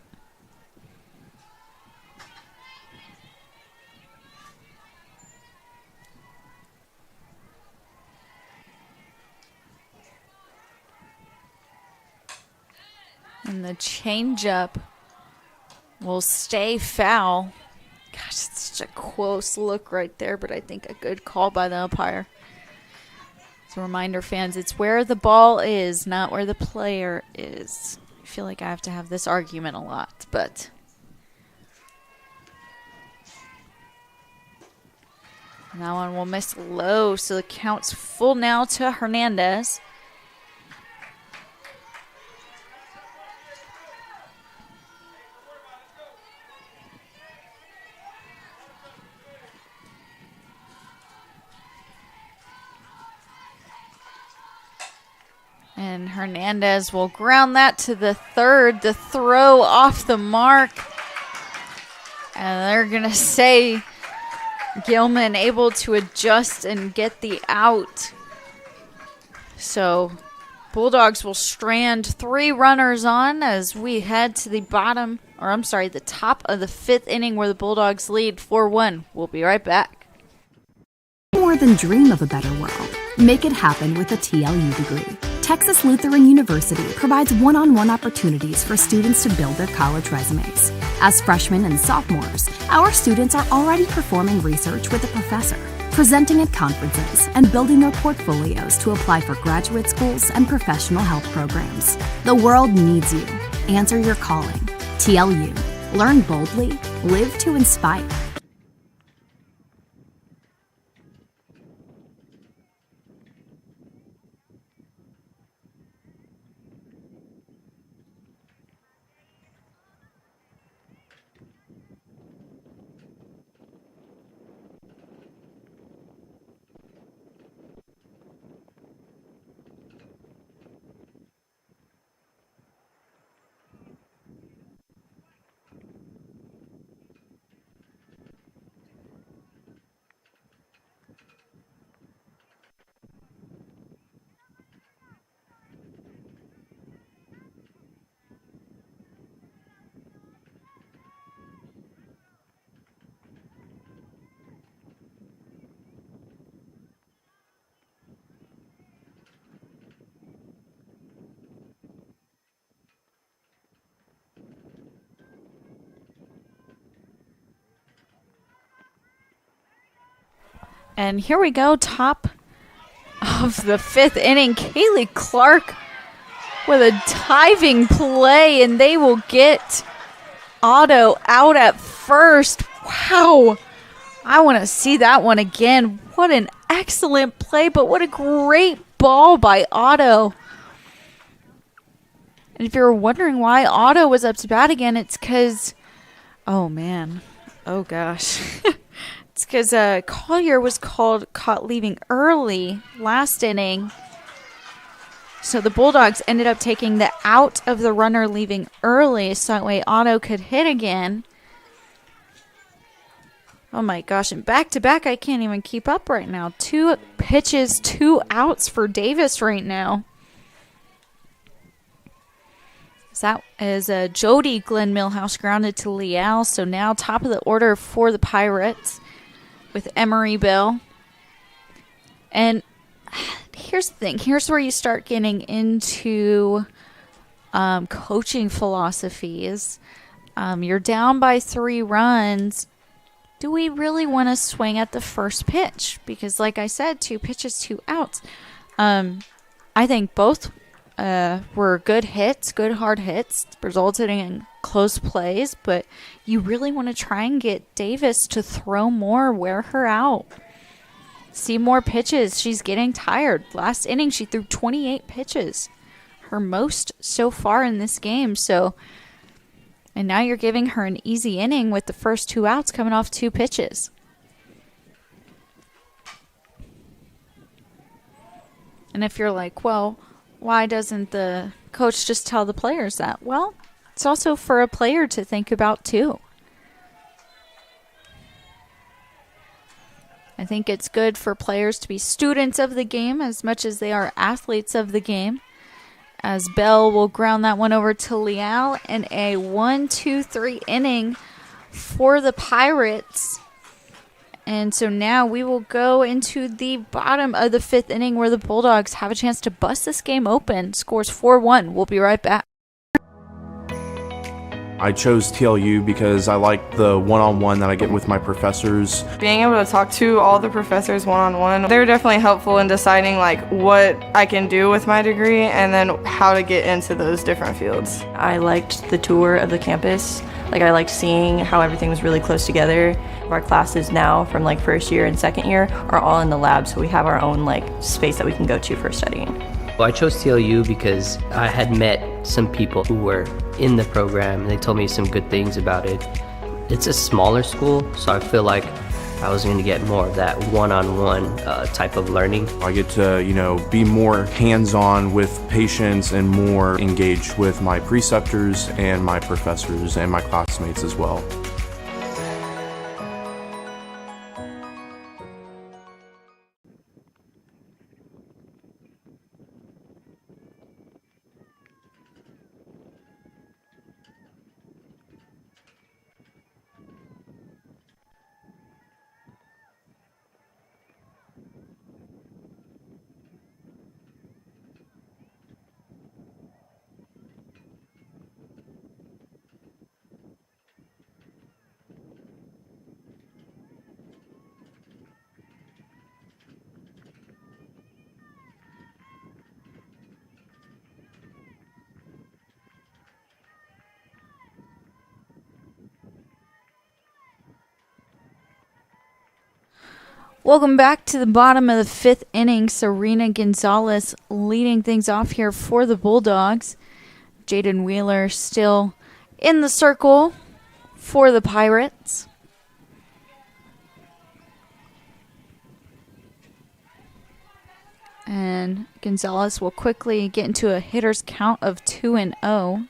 And the changeup will stay foul. Gosh, it's such a close look right there, but I think a good call by the umpire. As a reminder, fans, it's where the ball is, not where the player is. I feel like I have to have this argument a lot, but that one will miss low, so the count's full now to Hernandez. And Hernandez will ground that to the third. The throw off the mark. And they're going to say Gilman able to adjust and get the out. So Bulldogs will strand 3 runners on as we head to the the top of the 5th inning, where the Bulldogs lead 4-1. We'll be right back. More than dream of a better world. Make it happen with a TLU degree. Texas Lutheran University provides one-on-one opportunities for students to build their college resumes. As freshmen and sophomores, our students are already performing research with a professor, presenting at conferences, and building their portfolios to apply for graduate schools and professional health programs. The world needs you. Answer your calling. TLU. Learn boldly. Live to inspire. And here we go, top of the 5th inning. Kaylee Clark with a diving play, and they will get Otto out at first. Wow. I want to see that one again. What an excellent play, but what a great ball by Otto. And if you're wondering why Otto was up to bat again, it's because, oh man, oh gosh. It's because Collier was caught leaving early last inning. So the Bulldogs ended up taking the out of the runner leaving early so that way Otto could hit again. Oh my gosh, and back to back, I can't even keep up right now. 2 pitches, 2 outs for Davis right now. So that is Jody Glenn Millhouse grounded to Leal. So now top of the order for the Pirates with Emery Bell. And here's the thing. Here's where you start getting into coaching philosophies. You're down by 3 runs. Do we really want to swing at the first pitch? Because like I said, 2 pitches, 2 outs. I think both were good hits, good hard hits, resulted in close plays. But you really want to try and get Davis to throw more, wear her out. See more pitches. She's getting tired. Last inning, she threw 28 pitches. Her most so far in this game. And now you're giving her an easy inning with the first 2 outs coming off 2 pitches. And if you're like, well, why doesn't the coach just tell the players that? Well, it's also for a player to think about too. I think it's good for players to be students of the game as much as they are athletes of the game. As Bell will ground that one over to Leal, and a 1-2-3 inning for the Pirates. And so now we will go into the bottom of the 5th inning where the Bulldogs have a chance to bust this game open. Scores 4-1. We'll be right back. I chose TLU because I like the one-on-one that I get with my professors. Being able to talk to all the professors one-on-one, they're definitely helpful in deciding like what I can do with my degree and then how to get into those different fields. I liked the tour of the campus. Like I liked seeing how everything was really close together. Our classes now from like 1st year and 2nd year are all in the lab, so we have our own like space that we can go to for studying. Well, I chose TLU because I had met some people who were in the program and they told me some good things about it. It's a smaller school, so I feel like I was going to get more of that one-on-one type of learning. I get to, be more hands-on with patients and more engaged with my preceptors and my professors and my classmates as well. Welcome back to the bottom of the 5th inning. Serena Gonzalez leading things off here for the Bulldogs. Jaden Wheeler still in the circle for the Pirates. And Gonzalez will quickly get into a hitter's count of 2-0.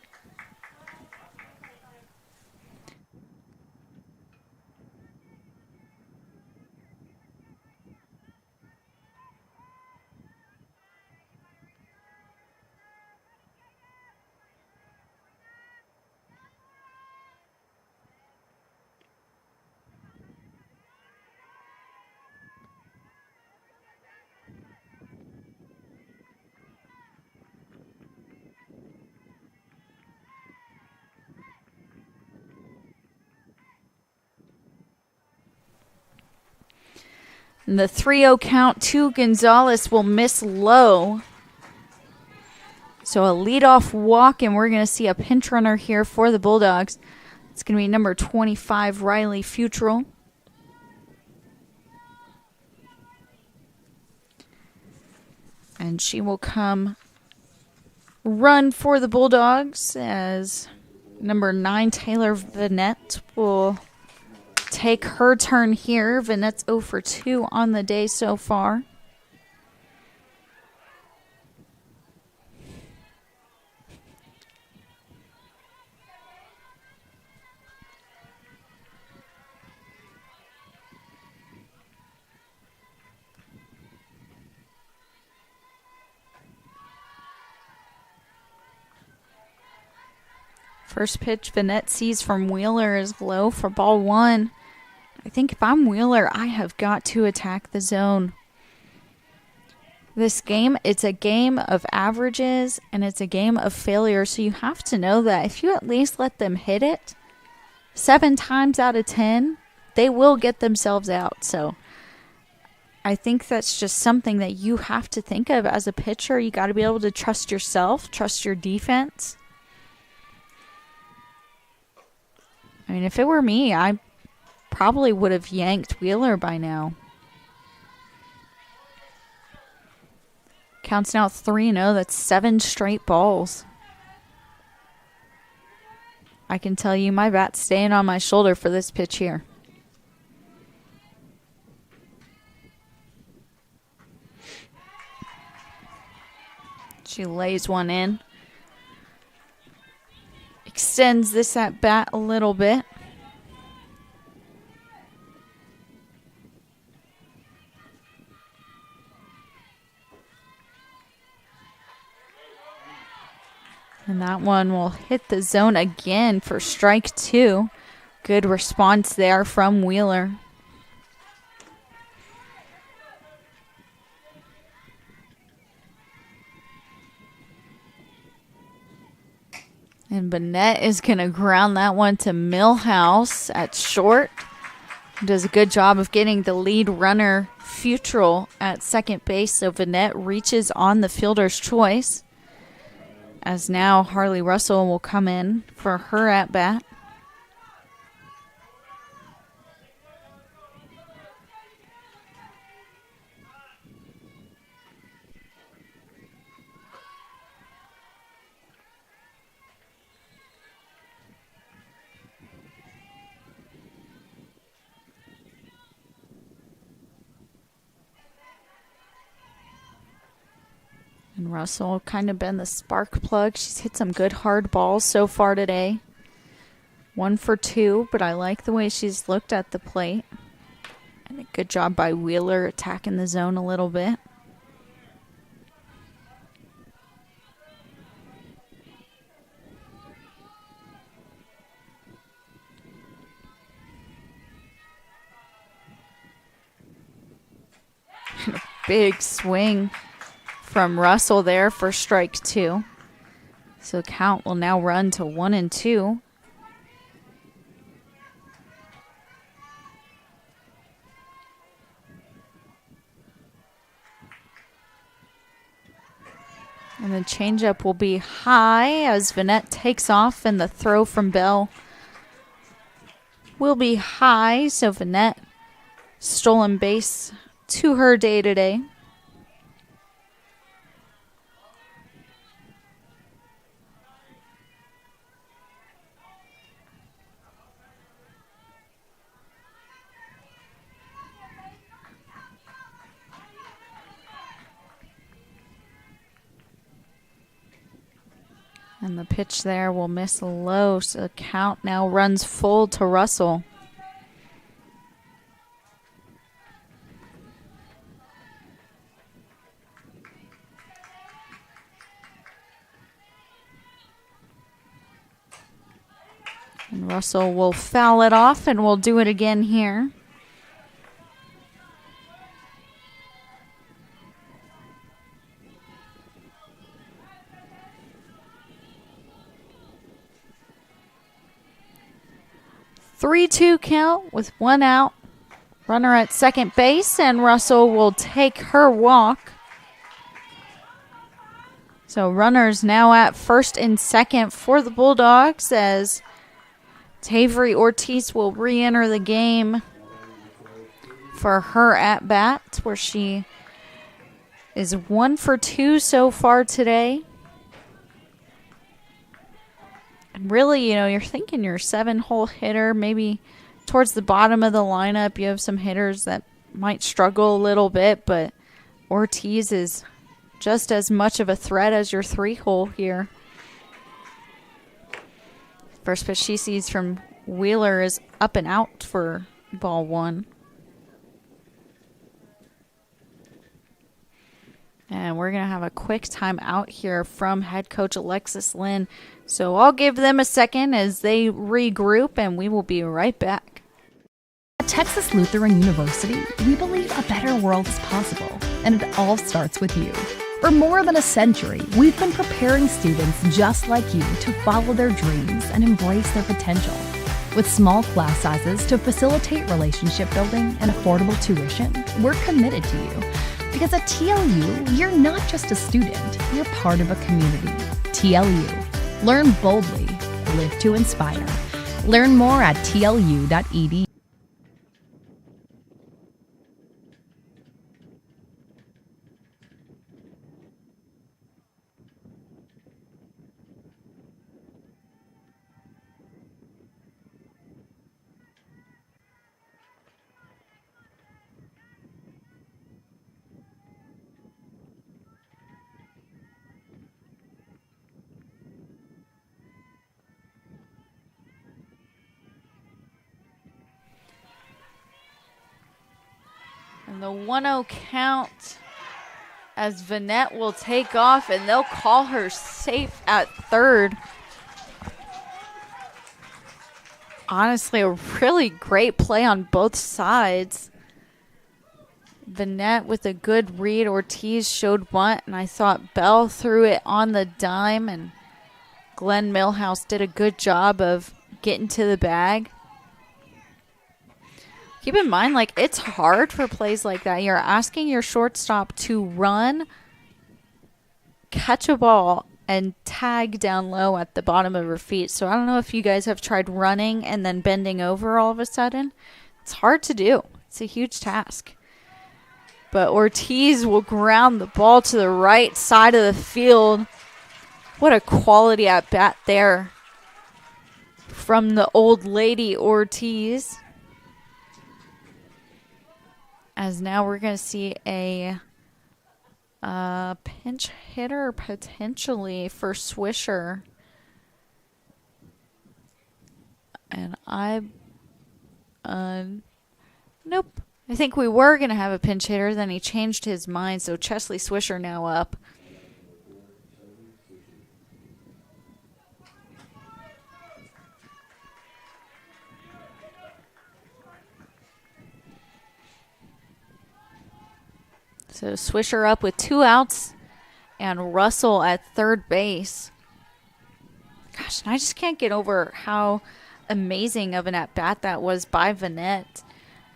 And the 3-0 count to Gonzalez will miss low. So a leadoff walk, and we're going to see a pinch runner here for the Bulldogs. It's going to be number 25, Riley Futrell. And she will come run for the Bulldogs as number 9, Taylor Vanette, will take her turn here. Vanette's 0 for 2 on the day so far. First pitch Vanette sees from Wheeler is low for ball 1. I think if I'm Wheeler, I have got to attack the zone. This game, it's a game of averages and it's a game of failure. So you have to know that if you at least let them hit it 7 times out of 10, they will get themselves out. So I think that's just something that you have to think of as a pitcher. You got to be able to trust yourself, trust your defense. I mean, if it were me, I probably would have yanked Wheeler by now. Counts now 3-0. That's 7 straight balls. I can tell you my bat's staying on my shoulder for this pitch here. She lays one in. Extends this at bat a little bit. And that one will hit the zone again for strike 2. Good response there from Wheeler. And Bennett is going to ground that one to Millhouse at short. Does a good job of getting the lead runner, Futrell, at second base. So Bennett reaches on the fielder's choice. As now Harley Russell will come in for her at bat. And Russell kind of been the spark plug. She's hit some good hard balls so far today. 1 for 2, but I like the way she's looked at the plate. And a good job by Wheeler attacking the zone a little bit. A big swing from Russell there for strike 2. So count will now run to 1-2. And the changeup will be high as Vanette takes off, and the throw from Bell will be high. So Vanette stolen base to her day today. And the pitch there will miss low, so the count now runs full to Russell. And Russell will foul it off, and we'll do it again here. Three-two count with 1 out. Runner at second base, and Russell will take her walk. So runners now at first and second for the Bulldogs as Tavery Ortiz will re-enter the game for her at-bat, where she is 1 for 2 so far today. And really, you're thinking you're a 7-hole hitter. Maybe towards the bottom of the lineup, you have some hitters that might struggle a little bit, but Ortiz is just as much of a threat as your 3-hole here. First pitch she sees from Wheeler is up and out for ball 1. And we're going to have a quick timeout here from head coach Alexis Lynn. So I'll give them a second as they regroup, and we will be right back. At Texas Lutheran University, we believe a better world is possible, and it all starts with you. For more than a century, we've been preparing students just like you to follow their dreams and embrace their potential. With small class sizes to facilitate relationship building and affordable tuition, we're committed to you. Because at TLU, you're not just a student, you're part of a community. TLU. Learn boldly, live to inspire. Learn more at tlu.edu. And the 1-0 count as Vanette will take off, and they'll call her safe at third. Honestly, a really great play on both sides. Vanette with a good read. Ortiz showed bunt, and I thought Bell threw it on the dime, and Glenn Millhouse did a good job of getting to the bag. Keep in mind, it's hard for plays like that. You're asking your shortstop to run, catch a ball, and tag down low at the bottom of her feet. So I don't know if you guys have tried running and then bending over all of a sudden. It's hard to do. It's a huge task. But Ortiz will ground the ball to the right side of the field. What a quality at bat there from the old lady Ortiz. As now we're going to see a pinch hitter potentially for Swisher. And nope. I think we were going to have a pinch hitter, then he changed his mind, so Chesley Swisher now up. So Swisher up with 2 outs and Russell at third base. Gosh, and I just can't get over how amazing of an at-bat that was by Vanette.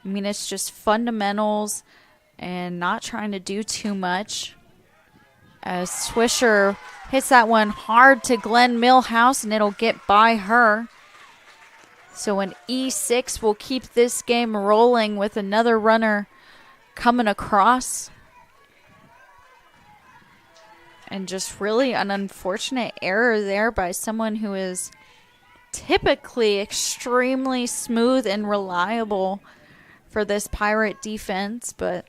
I mean, it's just fundamentals and not trying to do too much. As Swisher hits that one hard to Glenn Millhouse, and it'll get by her. So an E6 will keep this game rolling with another runner coming across. And just really an unfortunate error there by someone who is typically extremely smooth and reliable for this Pirate defense. But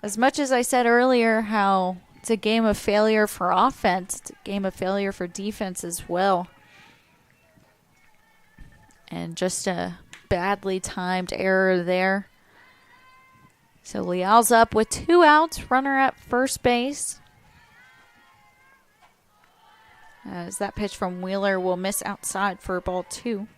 as much as I said earlier how it's a game of failure for offense, it's a game of failure for defense as well. And just a badly timed error there. So Leal's up with 2 outs, runner at first base. As that pitch from Wheeler will miss outside for ball 2.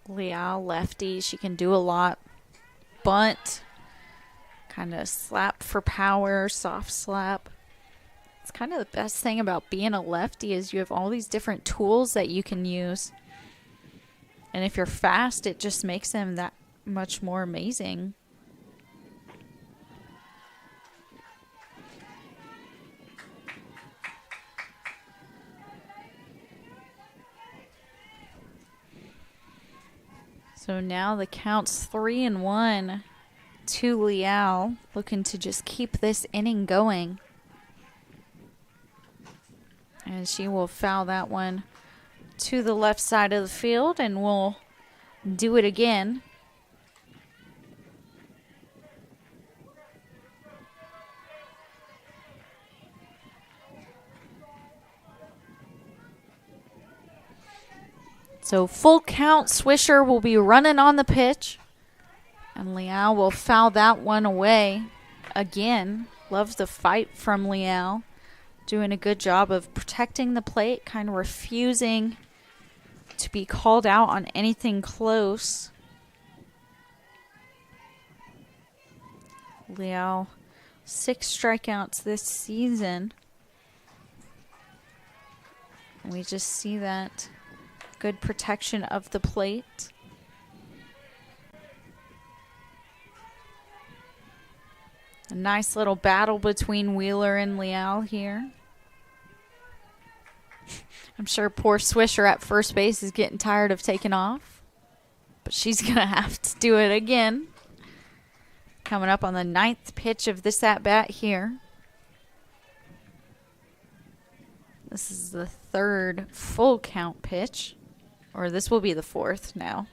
Leal, lefty, she can do a lot. Bunt, Kind of slap for power, soft slap. It's kind of the best thing about being a lefty is you have all these different tools that you can use. And if you're fast, it just makes them that much more amazing. So now the count's 3-1 to Liao, looking to just keep this inning going. And she will foul that one to the left side of the field, and we'll do it again. So full count, Swisher will be running on the pitch. And Liao will foul that one away again. Love the fight from Liao. Doing a good job of protecting the plate, kind of refusing to be called out on anything close. Liao, 6 strikeouts this season. And we just see that good protection of the plate. A nice little battle between Wheeler and Liao here. I'm sure poor Swisher at first base is getting tired of taking off, but she's going to have to do it again. Coming up on the 9th pitch of this at-bat here. This is the 3rd full count pitch, or this will be the 4th now.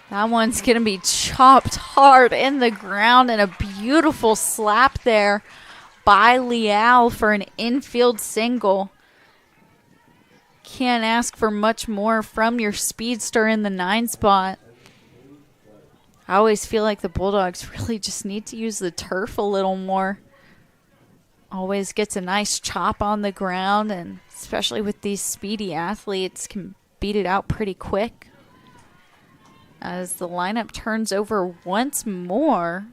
That one's going to be chopped hard in the ground, and a beautiful slap there by Liao for an infield single. Can't ask for much more from your speedster in the 9 spot. I always feel like the Bulldogs really just need to use the turf a little more. Always gets a nice chop on the ground, and especially with these speedy athletes, can beat it out pretty quick. As the lineup turns over once more,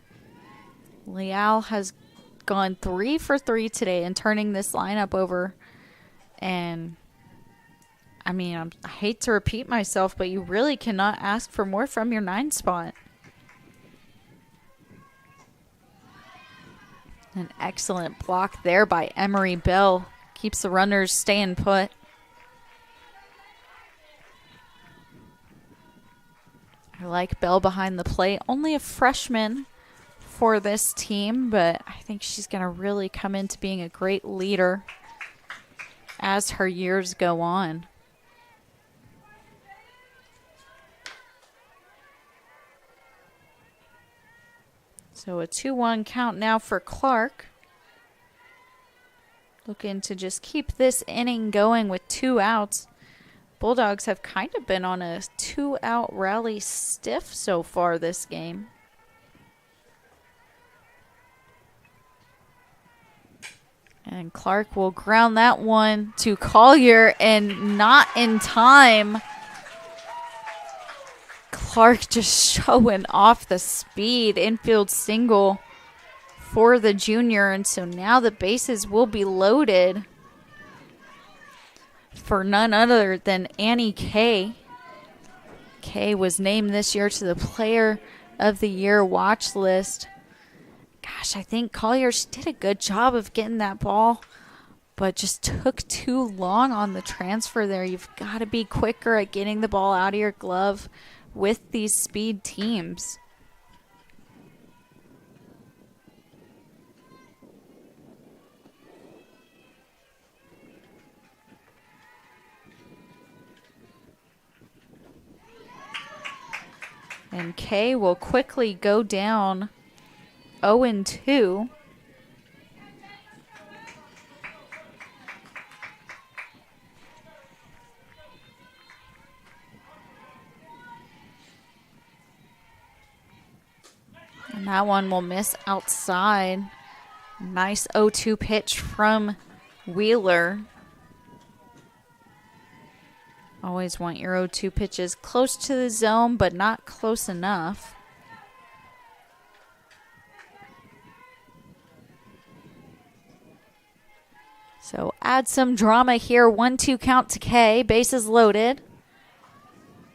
Liao has gone 3 for 3 today in turning this lineup over. And, I mean, I hate to repeat myself, but you really cannot ask for more from your 9 spot. An excellent block there by Emery Bell. Keeps the runners staying put. I like Bell behind the plate. Only a freshman for this team, but I think she's going to really come into being a great leader as her years go on. So a 2-1 count now for Clark. Looking to just keep this inning going with 2 outs. Bulldogs have kind of been on a 2-out rally stiff so far this game. And Clark will ground that one to Collier, and not in time. Clark just showing off the speed. Infield single for the junior, and so now the bases will be loaded for none other than Annie Kay. Kay was named this year to the Player of the Year watch list. Gosh, I think Collier did a good job of getting that ball, but just took too long on the transfer there. You've got to be quicker at getting the ball out of your glove with these speed teams. And Kay will quickly go down 0-2. And that one will miss outside. Nice 0-2 pitch from Wheeler. Always want your 0-2 pitches close to the zone, but not close enough. So add some drama here. 1-2 count to Kay. Bases loaded.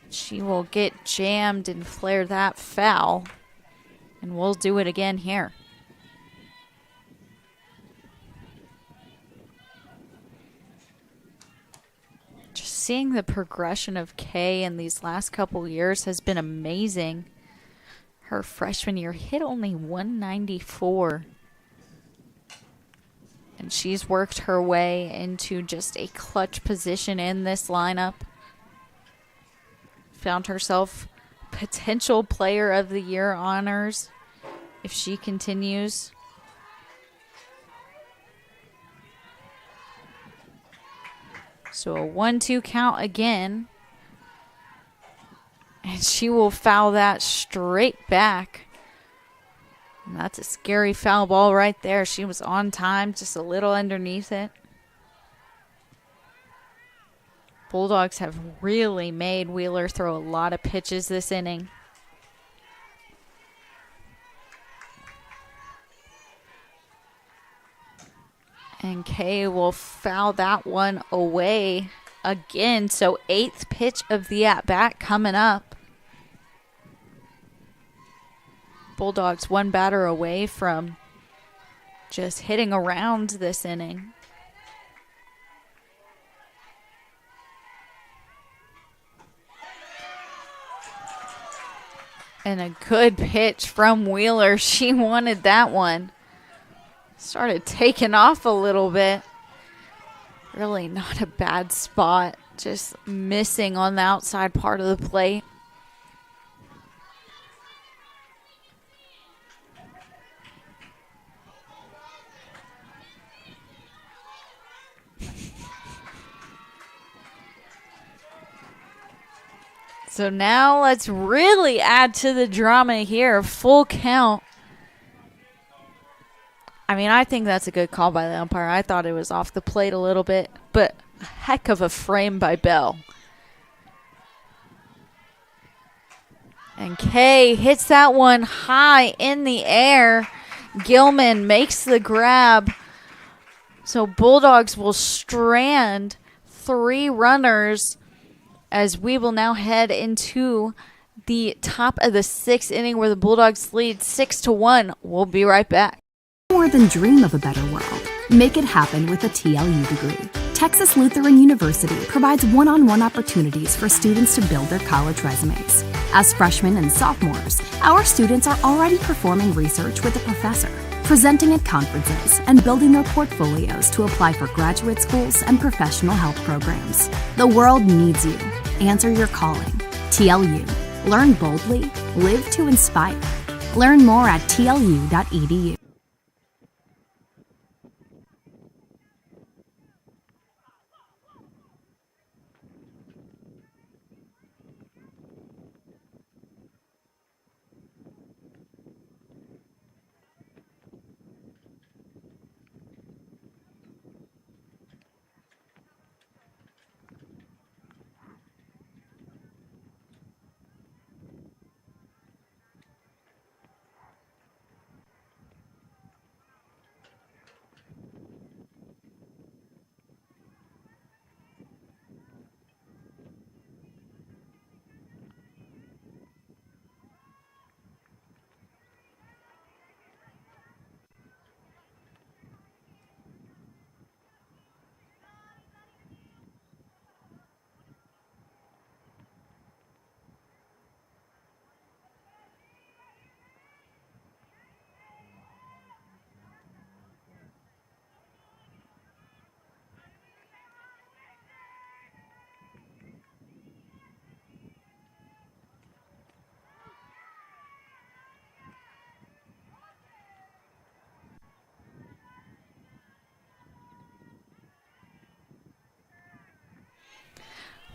She will get jammed and flare that foul. And we'll do it again here. Just seeing the progression of Kay in these last couple years has been amazing. Her freshman year hit only 194. And she's worked her way into just a clutch position in this lineup. Found herself potential player of the year honors if she continues. So a 1-2 count again. And she will foul that straight back. And that's a scary foul ball right there. She was on time, just a little underneath it. Bulldogs have really made Wheeler throw a lot of pitches this inning. And Kay will foul that one away again. So 8th pitch of the at-bat coming up. Bulldogs one batter away from just hitting around this inning. And a good pitch from Wheeler. She wanted that one. Started taking off a little bit. Really not a bad spot. Just missing on the outside part of the plate. So now let's really add to the drama here. Full count. I mean, I think that's a good call by the umpire. I thought it was off the plate a little bit, but a heck of a frame by Bell. And Kay hits that one high in the air. Gilman makes the grab. So Bulldogs will strand 3 runners as we will now head into the top of the 6th inning where the Bulldogs lead 6-1. We'll be right back. More than dream of a better world. Make it happen with a TLU degree. Texas Lutheran University provides one-on-one opportunities for students to build their college resumes. As freshmen and sophomores, our students are already performing research with a professor, presenting at conferences, and building their portfolios to apply for graduate schools and professional health programs. The world needs you. Answer your calling. TLU. Learn boldly. Live to inspire. Learn more at tlu.edu.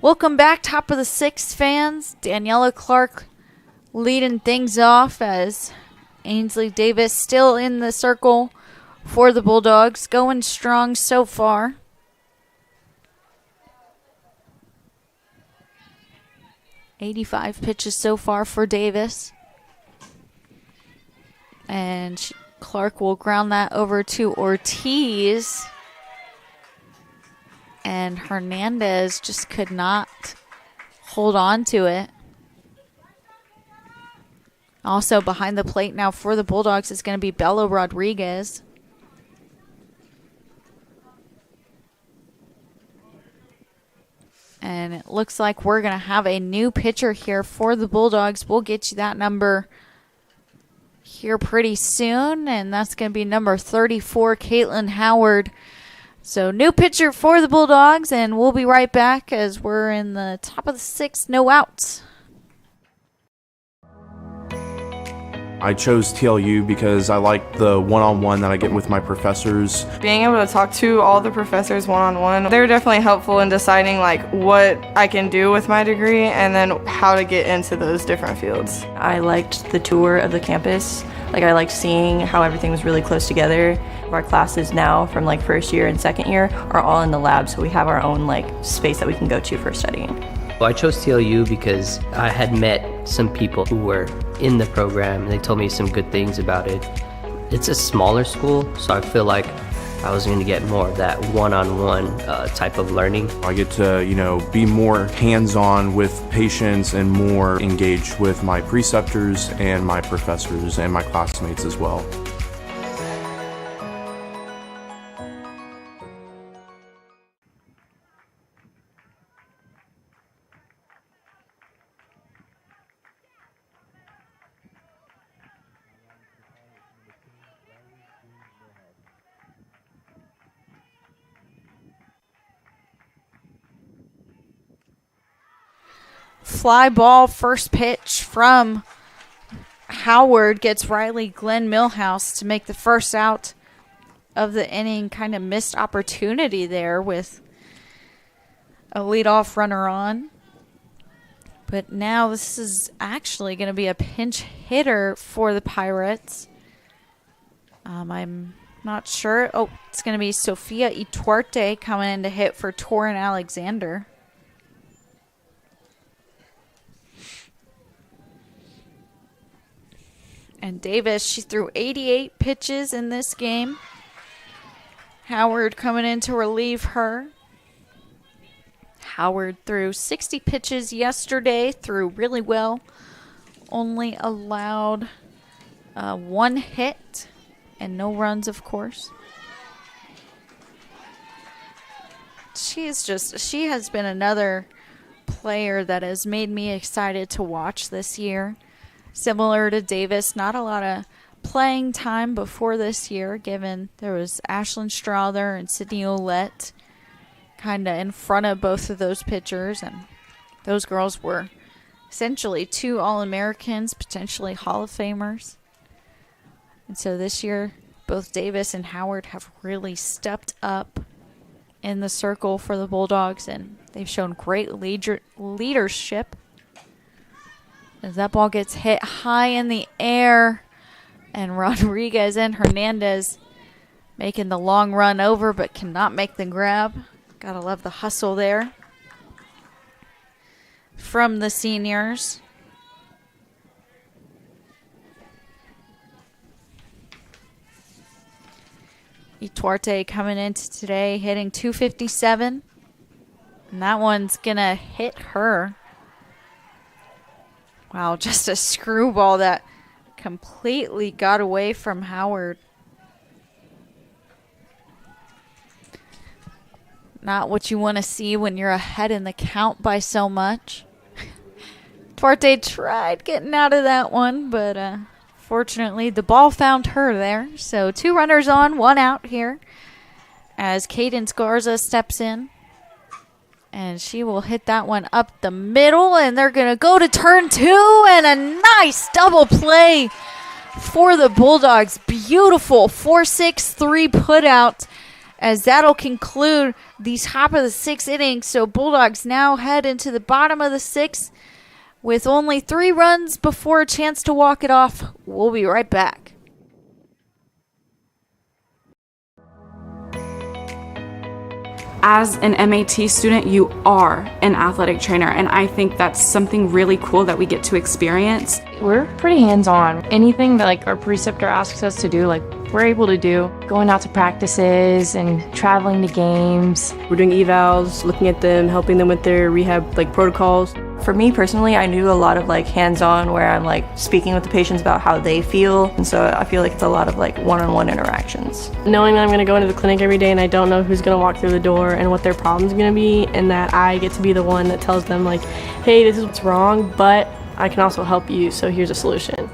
Welcome back, top of the 6th fans. Daniela Clark leading things off as Ainsley Davis still in the circle for the Bulldogs. Going strong so far. $85 pitches so far for Davis. And Clark will ground that over to Ortiz. And Hernandez just could not hold on to it. Also behind the plate now for the Bulldogs is going to be Bello Rodriguez. And it looks like we're going to have a new pitcher here for the Bulldogs. We'll get you that number here pretty soon. And that's going to be number 34, Caitlin Howard. So new pitcher for the Bulldogs. And we'll be right back as we're in the top of the sixth. No outs. I chose TLU because I like the one-on-one that I get with my professors. Being able to talk to all the professors one-on-one, they're definitely helpful in deciding like what I can do with my degree and then how to get into those different fields. I liked the tour of the campus. Like I liked seeing how everything was really close together. Our classes now from like first year and second year are all in the lab, so we have our own like space that we can go to for studying. Well, I chose TLU because I had met some people who were in the program and they told me some good things about it. It's a smaller school, so I feel like I was going to get more of that one-on-one type of learning. I get to, be more hands-on with patients and more engaged with my preceptors and my professors and my classmates as well. Fly ball, first pitch from Howard gets Riley Glenn Millhouse to make the first out of the inning. Kind of missed opportunity there with a leadoff runner on. But now this is actually going to be a pinch hitter for the Pirates. I'm not sure. Oh, it's going to be Sofia Ituarte coming in to hit for Torin Alexander. And Davis, she threw 88 pitches in this game. Howard coming in to relieve her. Howard threw 60 pitches yesterday, threw really well. Only allowed one hit and no runs, of course. She has been another player that has made me excited to watch this year. Similar to Davis, not a lot of playing time before this year, given there was Ashlyn Strother and Sydney Ouellette kind of in front of both of those pitchers, and those girls were essentially two All-Americans, potentially Hall of Famers. And so this year, both Davis and Howard have really stepped up in the circle for the Bulldogs, and they've shown great leadership. As that ball gets hit high in the air, and Rodriguez and Hernandez making the long run over but cannot make the grab. Gotta love the hustle there from the seniors. Ituarte coming into today hitting .257, and that one's gonna hit her. Wow, just a screwball that completely got away from Howard. Not what you want to see when you're ahead in the count by so much. Duarte tried getting out of that one, but fortunately the ball found her there. So 2 runners on, 1 out here as Cadence Garza steps in. And she will hit that one up the middle, and they're going to go to turn 2, and a nice double play for the Bulldogs. Beautiful 4-6-3 put out, as that'll conclude the top of the 6th inning. So Bulldogs now head into the bottom of the 6th with only 3 runs before a chance to walk it off. We'll be right back. As an MAT student, you are an athletic trainer, and I think that's something really cool that we get to experience. We're pretty hands-on. Anything that like our preceptor asks us to do, like we're able to do. Going out to practices and traveling to games. We're doing evals, looking at them, helping them with their rehab like protocols. For me personally, I do a lot of like hands-on where I'm like speaking with the patients about how they feel, and so I feel like it's a lot of like one-on-one interactions. Knowing that I'm going to go into the clinic every day and I don't know who's going to walk through the door and what their problem's going to be, and that I get to be the one that tells them like, hey, this is what's wrong, but I can also help you, so here's a solution.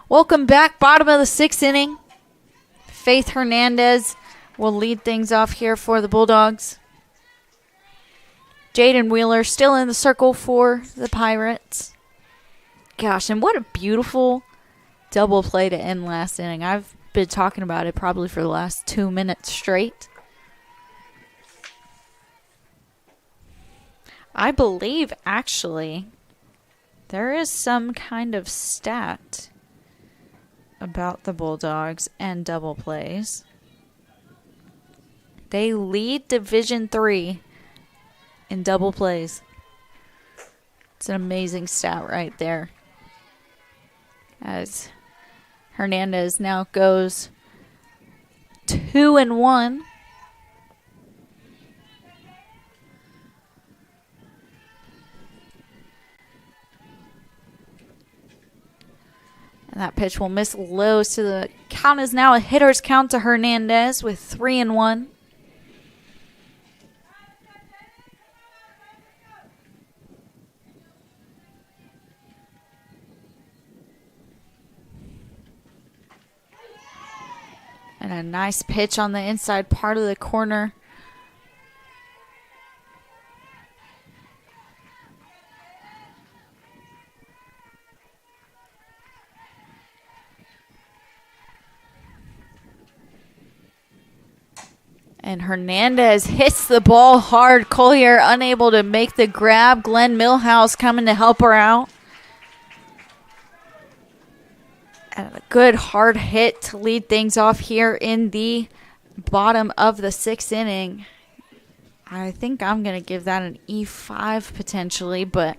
Welcome back. Bottom of the sixth inning. Faith Hernandez will lead things off here for the Bulldogs. Jaden Wheeler still in the circle for the Pirates. Gosh, and what a beautiful double play to end last inning. I've been talking about it probably for the last 2 minutes straight. I believe, actually, there is some kind of stat about the Bulldogs and double plays. They lead Division III in double plays. It's an amazing stat right there. As Hernandez now goes 2-1. And that pitch will miss low, so the count is now a hitter's count to Hernandez with 3-1. And a nice pitch on the inside part of the corner. And Hernandez hits the ball hard. Collier unable to make the grab. Glenn Millhouse coming to help her out. And a good hard hit to lead things off here in the bottom of the sixth inning. I think I'm going to give that an E5 potentially, but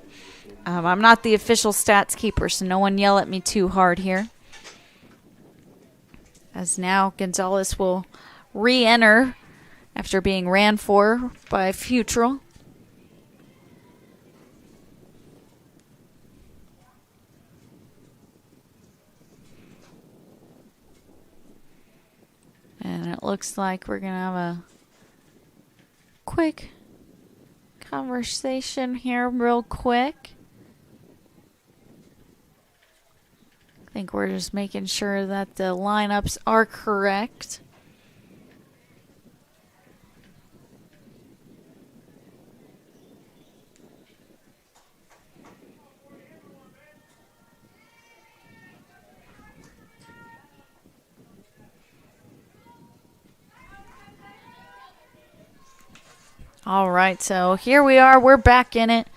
I'm not the official stats keeper, so no one yell at me too hard here. As now Gonzalez will re-enter after being ran for by Futrell. And it looks like we're going to have a quick conversation here real quick. I think we're just making sure that the lineups are correct. All right, so here we are. We're back in it.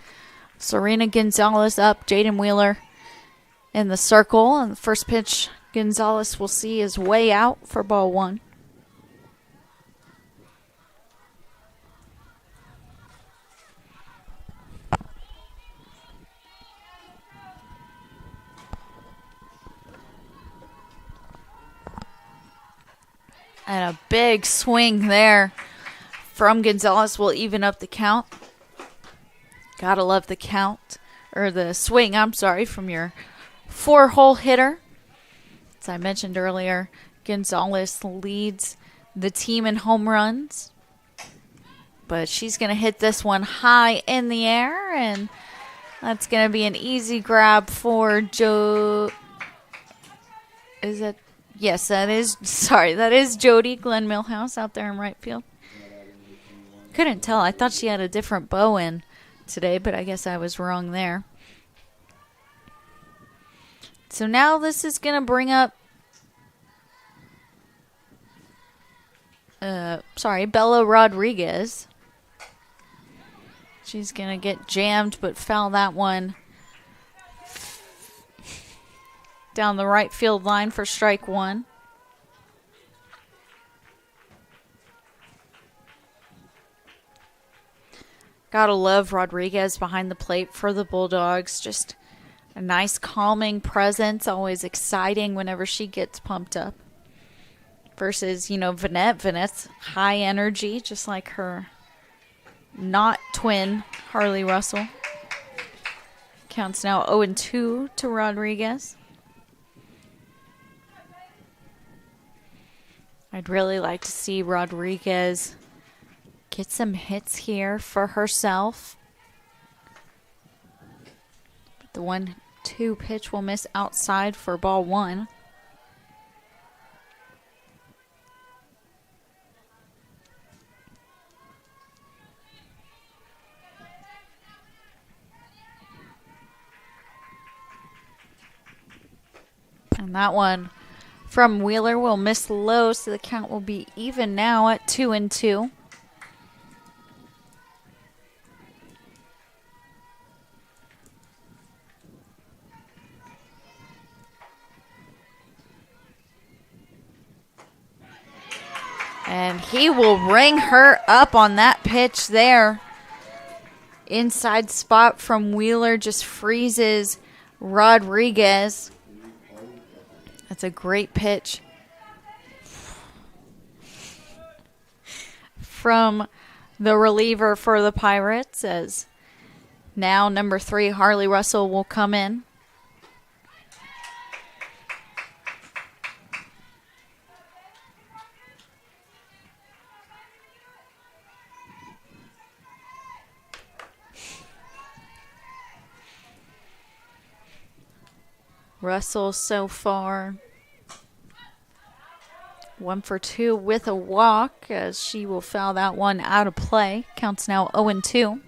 Serena Gonzalez up, Jaden Wheeler in the circle. And the first pitch Gonzalez will see is way out for ball one. And a big swing there from Gonzalez will even up the count. Gotta love the count, or the swing, I'm sorry, from your 4-hole hitter. As I mentioned earlier, Gonzalez leads the team in home runs. But she's going to hit this one high in the air, and that's going to be an easy grab for Is it? Yes, that is. Sorry, that is Jody Glenn Millhouse out there in right field. Couldn't tell. I thought she had a different bow in today, but I guess I was wrong there. So now this is going to bring up Bella Rodriguez. She's going to get jammed, but foul that one down the right field line for strike one. Gotta love Rodriguez behind the plate for the Bulldogs. Just a nice calming presence, always exciting whenever she gets pumped up. Versus, Vanette. Vanette's high energy, just like her not twin, Harley Russell. Counts now 0-2 to Rodriguez. I'd really like to see Rodriguez get some hits here for herself. But the 1-2 pitch will miss outside for ball one. And that one from Wheeler will miss low, so the count will be even now at 2-2. And he will ring her up on that pitch there. Inside spot from Wheeler just freezes Rodriguez. That's a great pitch from the reliever for the Pirates, as now number 3, Harley Russell, will come in. Russell so far 1 for 2 with a walk, as she will foul that one out of play. Counts now 0-2.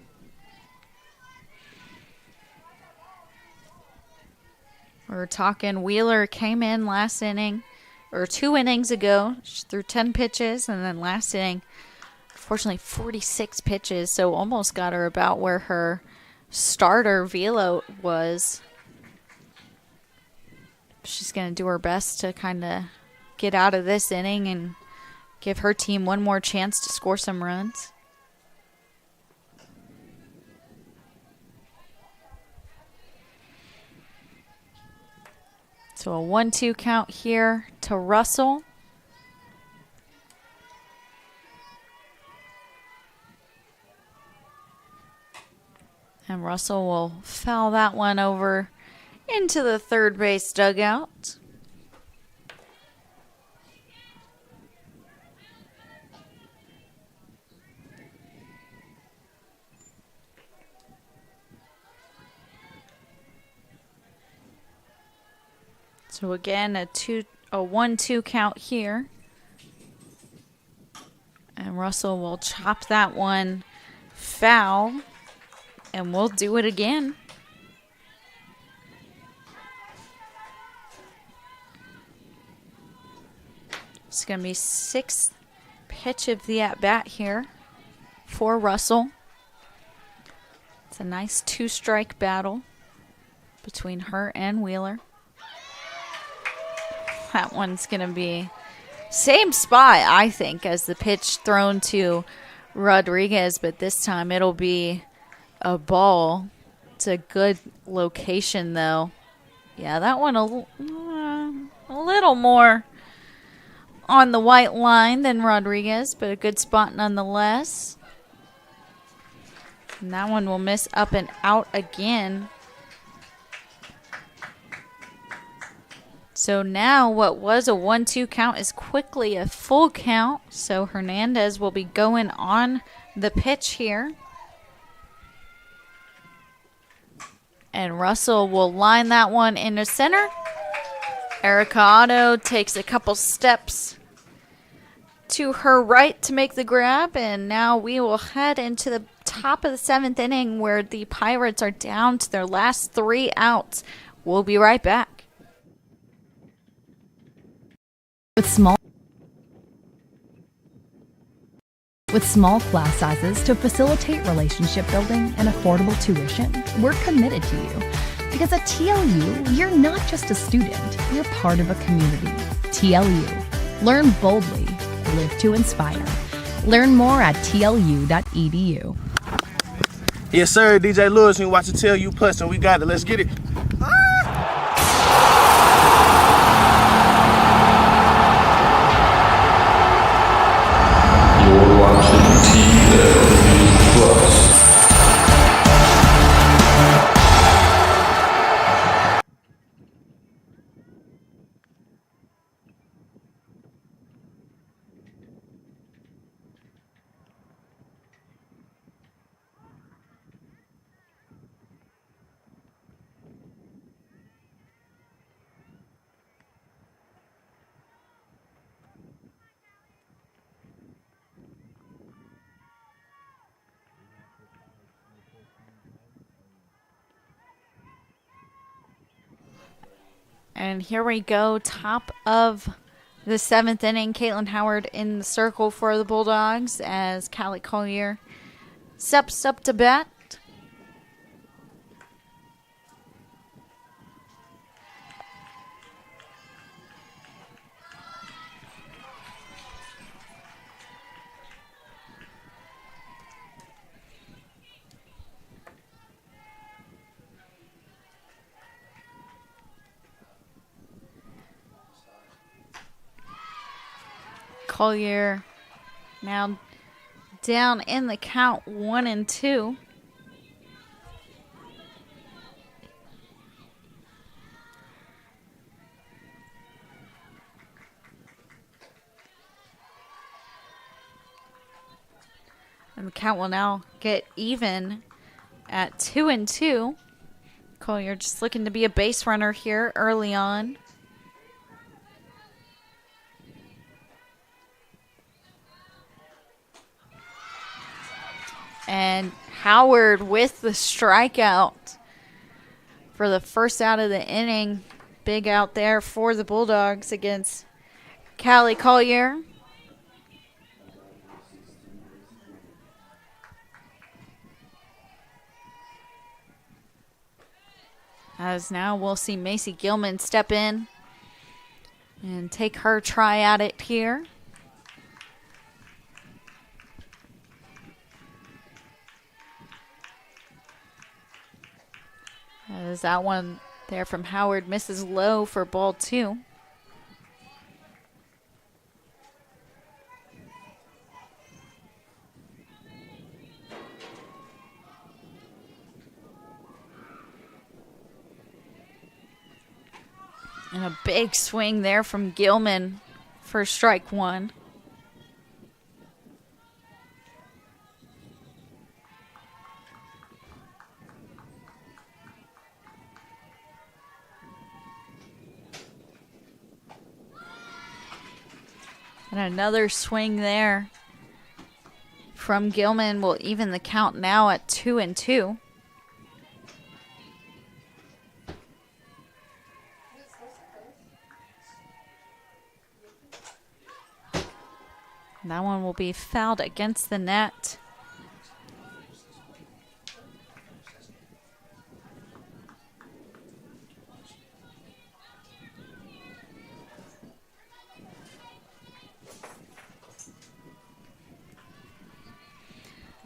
We're talking Wheeler came in last inning, or 2 innings ago. She threw 10 pitches, and then last inning, unfortunately, 46 pitches, so almost got her about where her starter velo was. She's going to do her best to kind of get out of this inning and give her team one more chance to score some runs. So a 1-2 count here to Russell. And Russell will foul that one over into the third base dugout. So again, a 1-2 count here. And Russell will chop that one foul, and we'll do it again. It's going to be 6th pitch of the at-bat here for Russell. It's a nice 2-strike battle between her and Wheeler. That one's going to be same spot, I think, as the pitch thrown to Rodriguez, but this time it'll be a ball. It's a good location, though. Yeah, that one a little more on the white line than Rodriguez, but a good spot nonetheless. And that one will miss up and out again. So now what was a 1-2 count is quickly a full count. So Hernandez will be going on the pitch here. And Russell will line that one into center. Erica Otto takes a couple steps to her right to make the grab, and now we will head into the top of the 7th inning where the Pirates are down to their last 3 outs. We'll be right back. With small class sizes to facilitate relationship building and affordable tuition, we're committed to you. Because at TLU, you're not just a student, you're part of a community. TLU. Learn boldly, live to inspire. Learn more at tlu.edu. Yes, sir. DJ Lewis, you watching TLU Plus, and we got it. Let's get it. You're watching TLU Plus. And here we go, top of the 7th inning. Caitlin Howard in the circle for the Bulldogs as Callie Collier steps up to bat. Collier now down in the count 1-2. And the count will now get even at 2-2. Collier just looking to be a base runner here early on. And Howard with the strikeout for the first out of the inning. Big out there for the Bulldogs against Callie Collier. As now we'll see Macy Gilman step in and take her try at it here. As that one there from Howard misses low for ball 2. And a big swing there from Gilman for strike 1. And another swing there from Gilman will even the count now at 2-2. That one will be fouled against the net.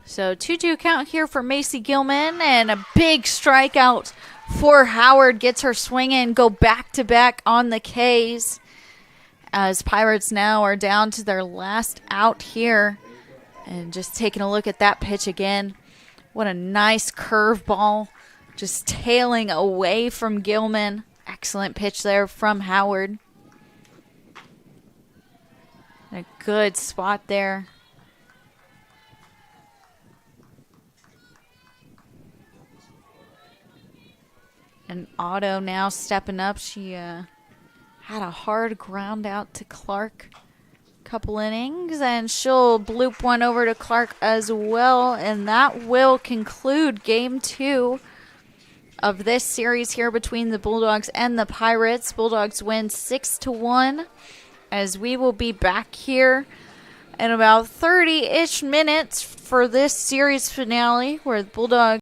So 2-2 count here for Macy Gilman, and a big strikeout for Howard. Gets her swinging, go back-to-back on the Ks. As Pirates now are down to their last out here. And just taking a look at that pitch again. What a nice curveball. Just tailing away from Gilman. Excellent pitch there from Howard. A good spot there. And Otto now stepping up. She had a hard ground out to Clark. Couple innings, and she'll bloop one over to Clark as well, and that will conclude game 2 of this series here between the Bulldogs and the Pirates. Bulldogs win 6-1, as we will be back here in about 30-ish minutes for this series finale, where the Bulldogs